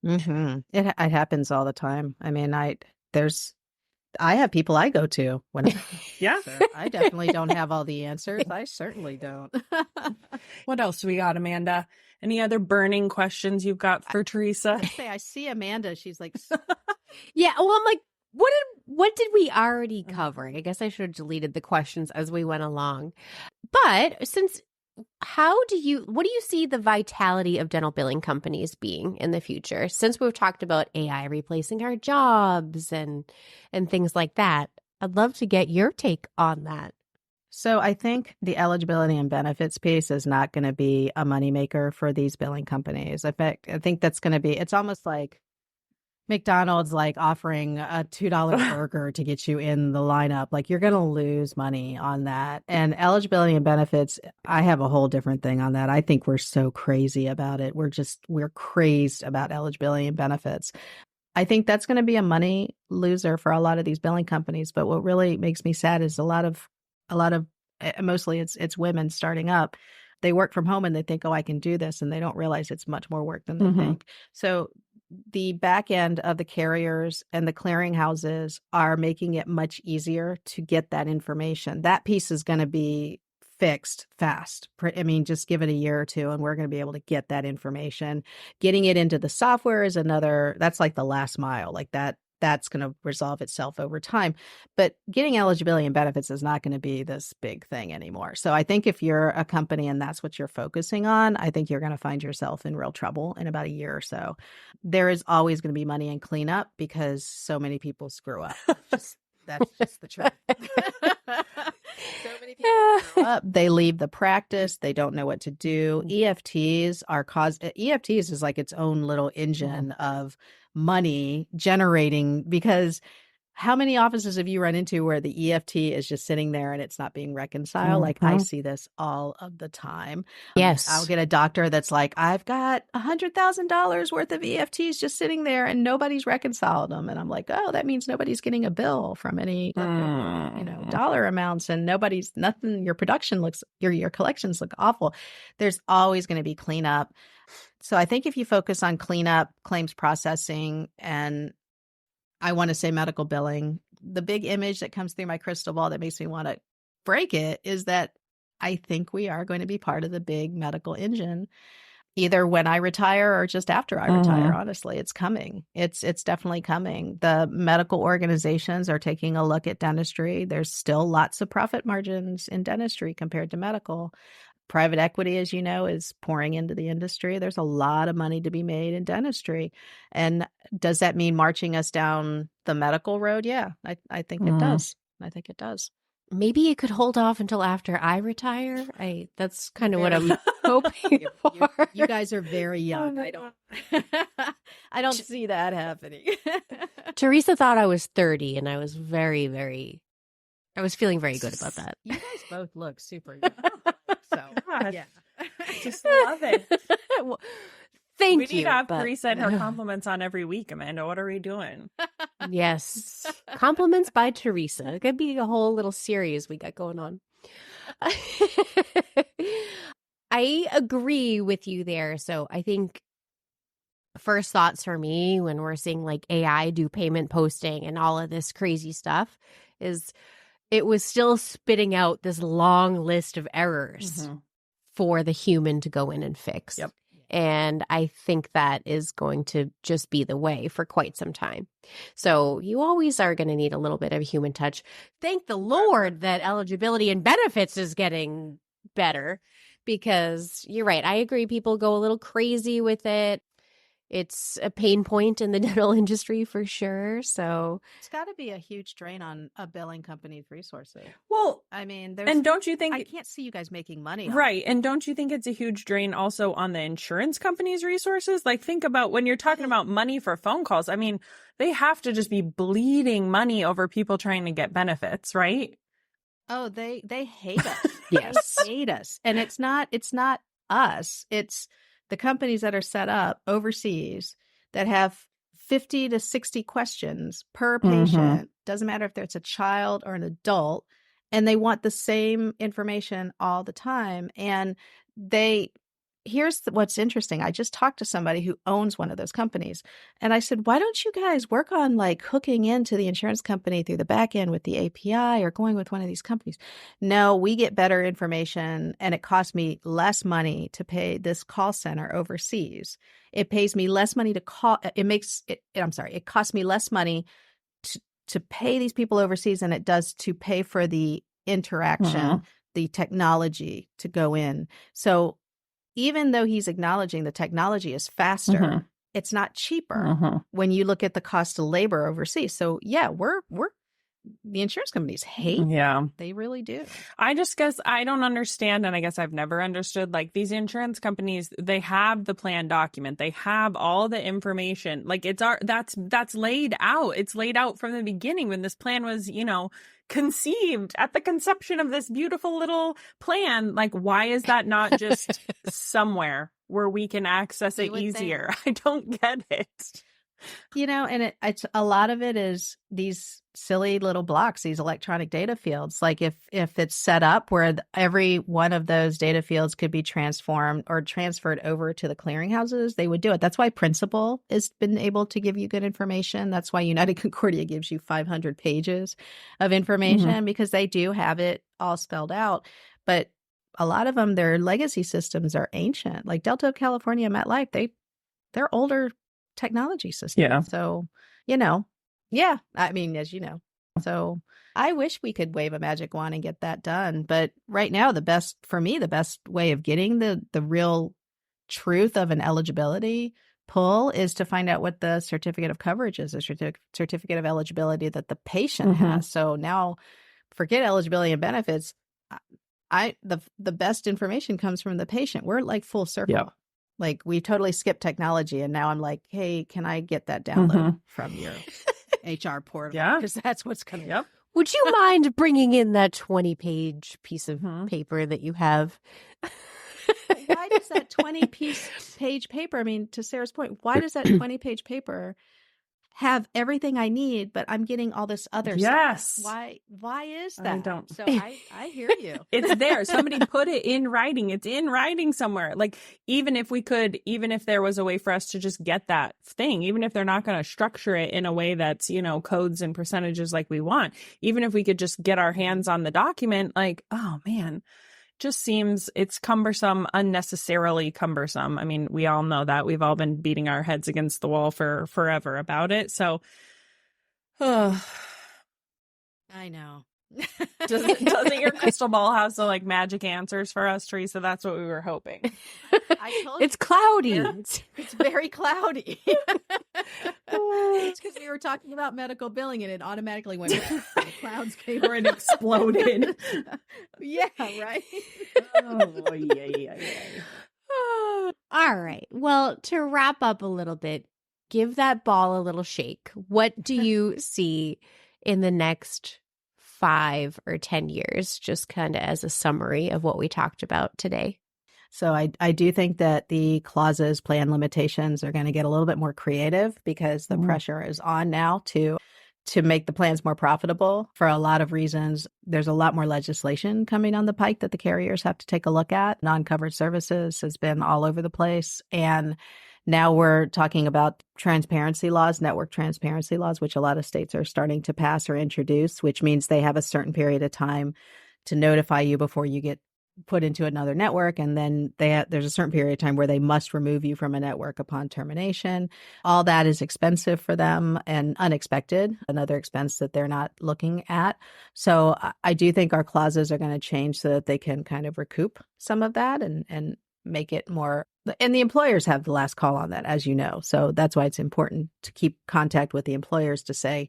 It happens all the time. I mean, I have people I go to when yeah. So I definitely don't have all the answers. I certainly don't. What else do we got, Amanda? Any other burning questions you've got for Teresa? I see Amanda. She's like, yeah. Well, I'm like, what did we already cover? I guess I should have deleted the questions as we went along. But since what do you see the vitality of dental billing companies being in the future? Since we've talked about AI replacing our jobs and things like that, I'd love to get your take on that. So I think the eligibility and benefits piece is not going to be a moneymaker for these billing companies. I think that's going to be, it's almost like McDonald's like offering a $2 burger to get you in the lineup. Like you're going to lose money on that. And eligibility and benefits, I have a whole different thing on that. I think we're so crazy about it. We're crazed about eligibility and benefits. I think that's going to be a money loser for a lot of these billing companies. But what really makes me sad is a lot of mostly it's women starting up. They work from home and they think, oh, I can do this. And they don't realize it's much more work than they think. So the back end of the carriers and the clearinghouses are making it much easier to get that information. That piece is going to be fixed fast. I mean, just give it a year or two and we're going to be able to get that information. Getting it into the software is that's like the last mile. Like that's going to resolve itself over time. But getting eligibility and benefits is not going to be this big thing anymore. So I think if you're a company and that's what you're focusing on, I think you're going to find yourself in real trouble in about a year or so. There is always going to be money in cleanup because so many people screw up. That's just the truth. So many people screw up. They leave the practice. They don't know what to do. EFTs is like its own little engine of money generating, because how many offices have you run into where the EFT is just sitting there and it's not being reconciled? Like I see this all of the time. Yes. I'll get a doctor that's like, I've got $100,000 worth of EFTs just sitting there and nobody's reconciled them. And I'm like, oh, that means nobody's getting a bill from any dollar amounts and nothing. Your production your collections look awful. There's always going to be cleanup. So I think if you focus on cleanup, claims processing, and I want to say medical billing, the big image that comes through my crystal ball that makes me want to break it is that I think we are going to be part of the big medical engine, either when I retire or just after I retire. Honestly, it's coming. It's definitely coming. The medical organizations are taking a look at dentistry. There's still lots of profit margins in dentistry compared to medical. Private equity, as you know, is pouring into the industry. There's a lot of money to be made in dentistry. And does that mean marching us down the medical road? Yeah, I think it does. I think it does. Maybe it could hold off until after I retire. That's kind of what I'm hoping for. You guys are very young. I don't see that happening. Teresa thought I was 30 and I was very, I was feeling very good about that. You guys both look super young. So, yeah. I just love it. Well, thank you. We need to have Teresa and her compliments on every week, Amanda. What are we doing? Yes. Compliments by Teresa. It could be a whole little series we got going on. I agree with you there. So I think first thoughts for me when we're seeing like AI do payment posting and all of this crazy stuff is it was still spitting out this long list of errors for the human to go in and fix. Yep. And I think that is going to just be the way for quite some time. So you always are going to need a little bit of human touch. Thank the Lord that eligibility and benefits is getting better, because you're right. I agree. People go a little crazy with it. It's a pain point in the dental industry for sure. So it's got to be a huge drain on a billing company's resources. Well, I mean, and don't you think I can't see you guys making money? Right. And don't you think it's a huge drain also on the insurance company's resources? Like, think about when you're talking about money for phone calls. I mean, they have to just be bleeding money over people trying to get benefits, right? Oh, they hate us. Yes. They hate us. And it's not us. It's the companies that are set up overseas that have 50 to 60 questions per patient. Doesn't matter if it's a child or an adult, and they want the same information all the time. And here's what's interesting. I just talked to somebody who owns one of those companies, and I said, why don't you guys work on like hooking into the insurance company through the back end with the API or going with one of these companies? No, we get better information, and it costs me less money to pay this call center overseas. It pays me less money to call. It costs me less money to pay these people overseas than it does to pay for the interaction. the technology to go in. So even though he's acknowledging the technology is faster, it's not cheaper when you look at the cost of labor overseas. So yeah, we're the insurance companies hate. Yeah. They really do. I just guess I don't understand, and I guess I've never understood, like, these insurance companies, they have the plan document. They have all the information. Like, that's laid out. It's laid out from the beginning when this plan was, conceived at the conception of this beautiful little plan. Like, why is that not just somewhere where we can access it easier? I don't get it. And it's a lot of it is these silly little blocks, these electronic data fields. Like if it's set up where every one of those data fields could be transformed or transferred over to the clearinghouses, they would do it. That's why Principal has been able to give you good information. That's why United Concordia gives you 500 pages of information because they do have it all spelled out. But a lot of them, their legacy systems are ancient. Like Delta of California, MetLife, they're older technology system. Yeah. So, I mean, as you know, so I wish we could wave a magic wand and get that done. But right now, the best way of getting the real truth of an eligibility pull is to find out what the certificate of coverage is, a certificate of eligibility that the patient has. So now forget eligibility and benefits. The best information comes from the patient. We're like full circle. Yep. Like we totally skipped technology and now I'm like, hey, can I get that download from your HR portal? Yeah. Because that's what's going to Would you mind bringing in that 20-page piece of paper that you have? Why does that 20-page paper, I mean, to Sarah's point, why does that 20-page paper have everything I need, but I'm getting all this other stuff? Why is that? I don't. So I hear you. It's there. Somebody put it in writing. It's in writing somewhere. Like, even if there was a way for us to just get that thing, even if they're not going to structure it in a way that's, codes and percentages like we want, even if we could just get our hands on the document, like, oh man, just seems it's cumbersome, unnecessarily cumbersome. I mean, we all know that. We've all been beating our heads against the wall for forever about it. So, I know. Doesn't your crystal ball have some like magic answers for us, Teresa? That's what we were hoping. I told it's cloudy. It's very cloudy. It's because we were talking about medical billing and it automatically went the clouds came over and exploded. Yeah, right. Oh, yeah. All right. Well, to wrap up a little bit, give that ball a little shake. What do you see in the next 5 or 10 years, just kind of as a summary of what we talked about today? So I do think that the clauses, plan limitations are going to get a little bit more creative because the pressure is on now to make the plans more profitable for a lot of reasons. There's a lot more legislation coming on the pike that the carriers have to take a look at. Non-covered services has been all over the place. And now we're talking about transparency laws, network transparency laws, which a lot of states are starting to pass or introduce, which means they have a certain period of time to notify you before you get put into another network. And then there's a certain period of time where they must remove you from a network upon termination. All that is expensive for them and unexpected, another expense that they're not looking at. So I do think our clauses are going to change so that they can kind of recoup some of that and make it more, and the employers have the last call on that, as you know. So that's why it's important to keep contact with the employers to say,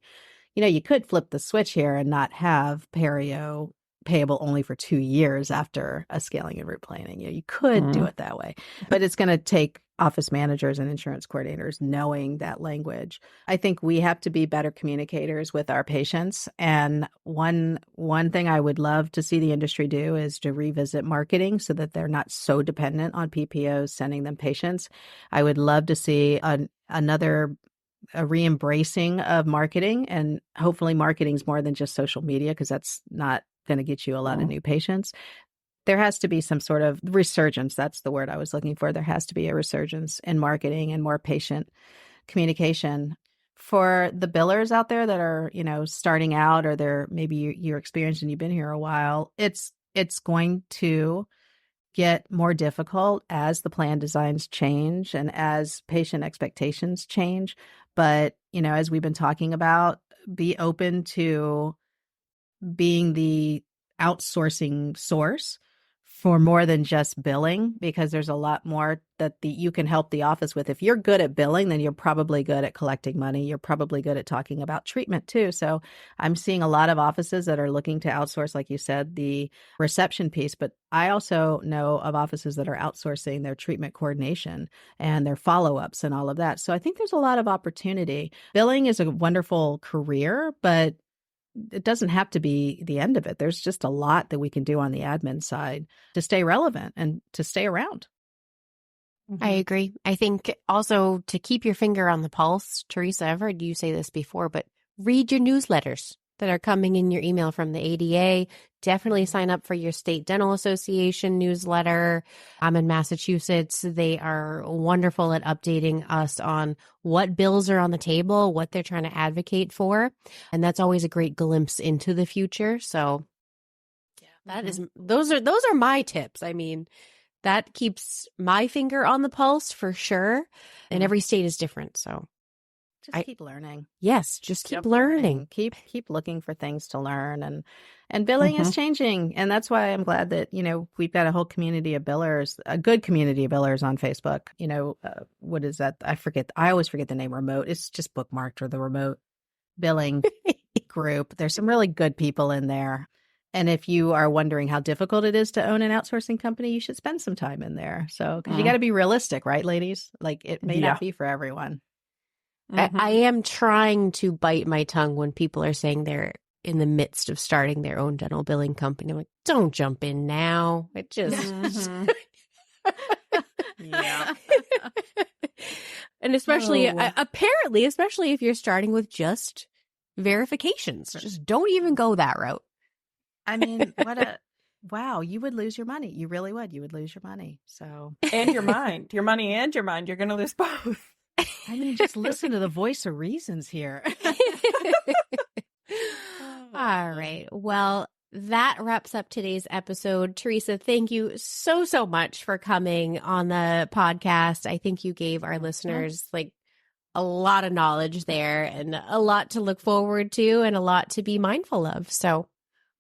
you could flip the switch here and not have Perio payable only for 2 years after a scaling and route planning. You could do it that way, but it's going to take office managers and insurance coordinators knowing that language. I think we have to be better communicators with our patients. And one thing I would love to see the industry do is to revisit marketing so that they're not so dependent on PPOs sending them patients. I would love to see a re-embracing of marketing, and hopefully marketing is more than just social media, because that's not going to get you a lot of new patients. There has to be some sort of resurgence. That's the word I was looking for. There has to be a resurgence in marketing and more patient communication. For the billers out there that are, starting out, or maybe you're experienced and you've been here a while, it's going to get more difficult as the plan designs change and as patient expectations change. But, as we've been talking about, be open to being the outsourcing source for more than just billing, because there's a lot more that you can help the office with. If you're good at billing, then you're probably good at collecting money. You're probably good at talking about treatment too. So I'm seeing a lot of offices that are looking to outsource, like you said, the reception piece. But I also know of offices that are outsourcing their treatment coordination and their follow-ups and all of that. So I think there's a lot of opportunity. Billing is a wonderful career, but it doesn't have to be the end of it. There's just a lot that we can do on the admin side to stay relevant and to stay around. I agree. I think also to keep your finger on the pulse, Teresa, I've heard you say this before, but read your newsletters that are coming in your email from the ADA. Definitely sign up for your State Dental Association newsletter. I'm in Massachusetts. They are wonderful at updating us on what bills are on the table, what they're trying to advocate for. And that's always a great glimpse into the future. So that is, those are my tips. I mean, that keeps my finger on the pulse for sure. And every state is different. So just keep learning. Yes, just keep learning. Keep looking for things to learn, and billing is changing, and that's why I'm glad that we've got a whole community of billers, a good community of billers on Facebook. What is that? I always forget the name. Remote. It's just bookmarked, or the remote billing group. There's some really good people in there. And if you are wondering how difficult it is to own an outsourcing company, you should spend some time in there. So, because you got to be realistic, right, ladies? Like, it may not be for everyone. I am trying to bite my tongue when people are saying they're in the midst of starting their own dental billing company. I'm like, don't jump in now. It just... Yeah. And especially, apparently, especially if you're starting with just verifications. Just don't even go that route. I mean, wow, you would lose your money. You really would. You would lose your money. So, and your mind, your money and your mind, you're going to lose both. I mean, just listen to the voice of reasons here. All right. Well, that wraps up today's episode. Teresa, thank you so much for coming on the podcast. I think you gave our listeners like a lot of knowledge there and a lot to look forward to and a lot to be mindful of. So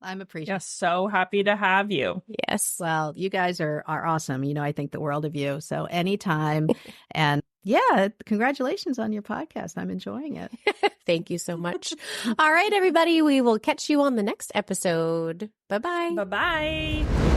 I'm appreciative. Yes, so happy to have you. Yes. Well, you guys are awesome. I think the world of you. So anytime. And congratulations on your podcast. I'm enjoying it. Thank you so much. All right, everybody. We will catch you on the next episode. Bye-bye. Bye-bye.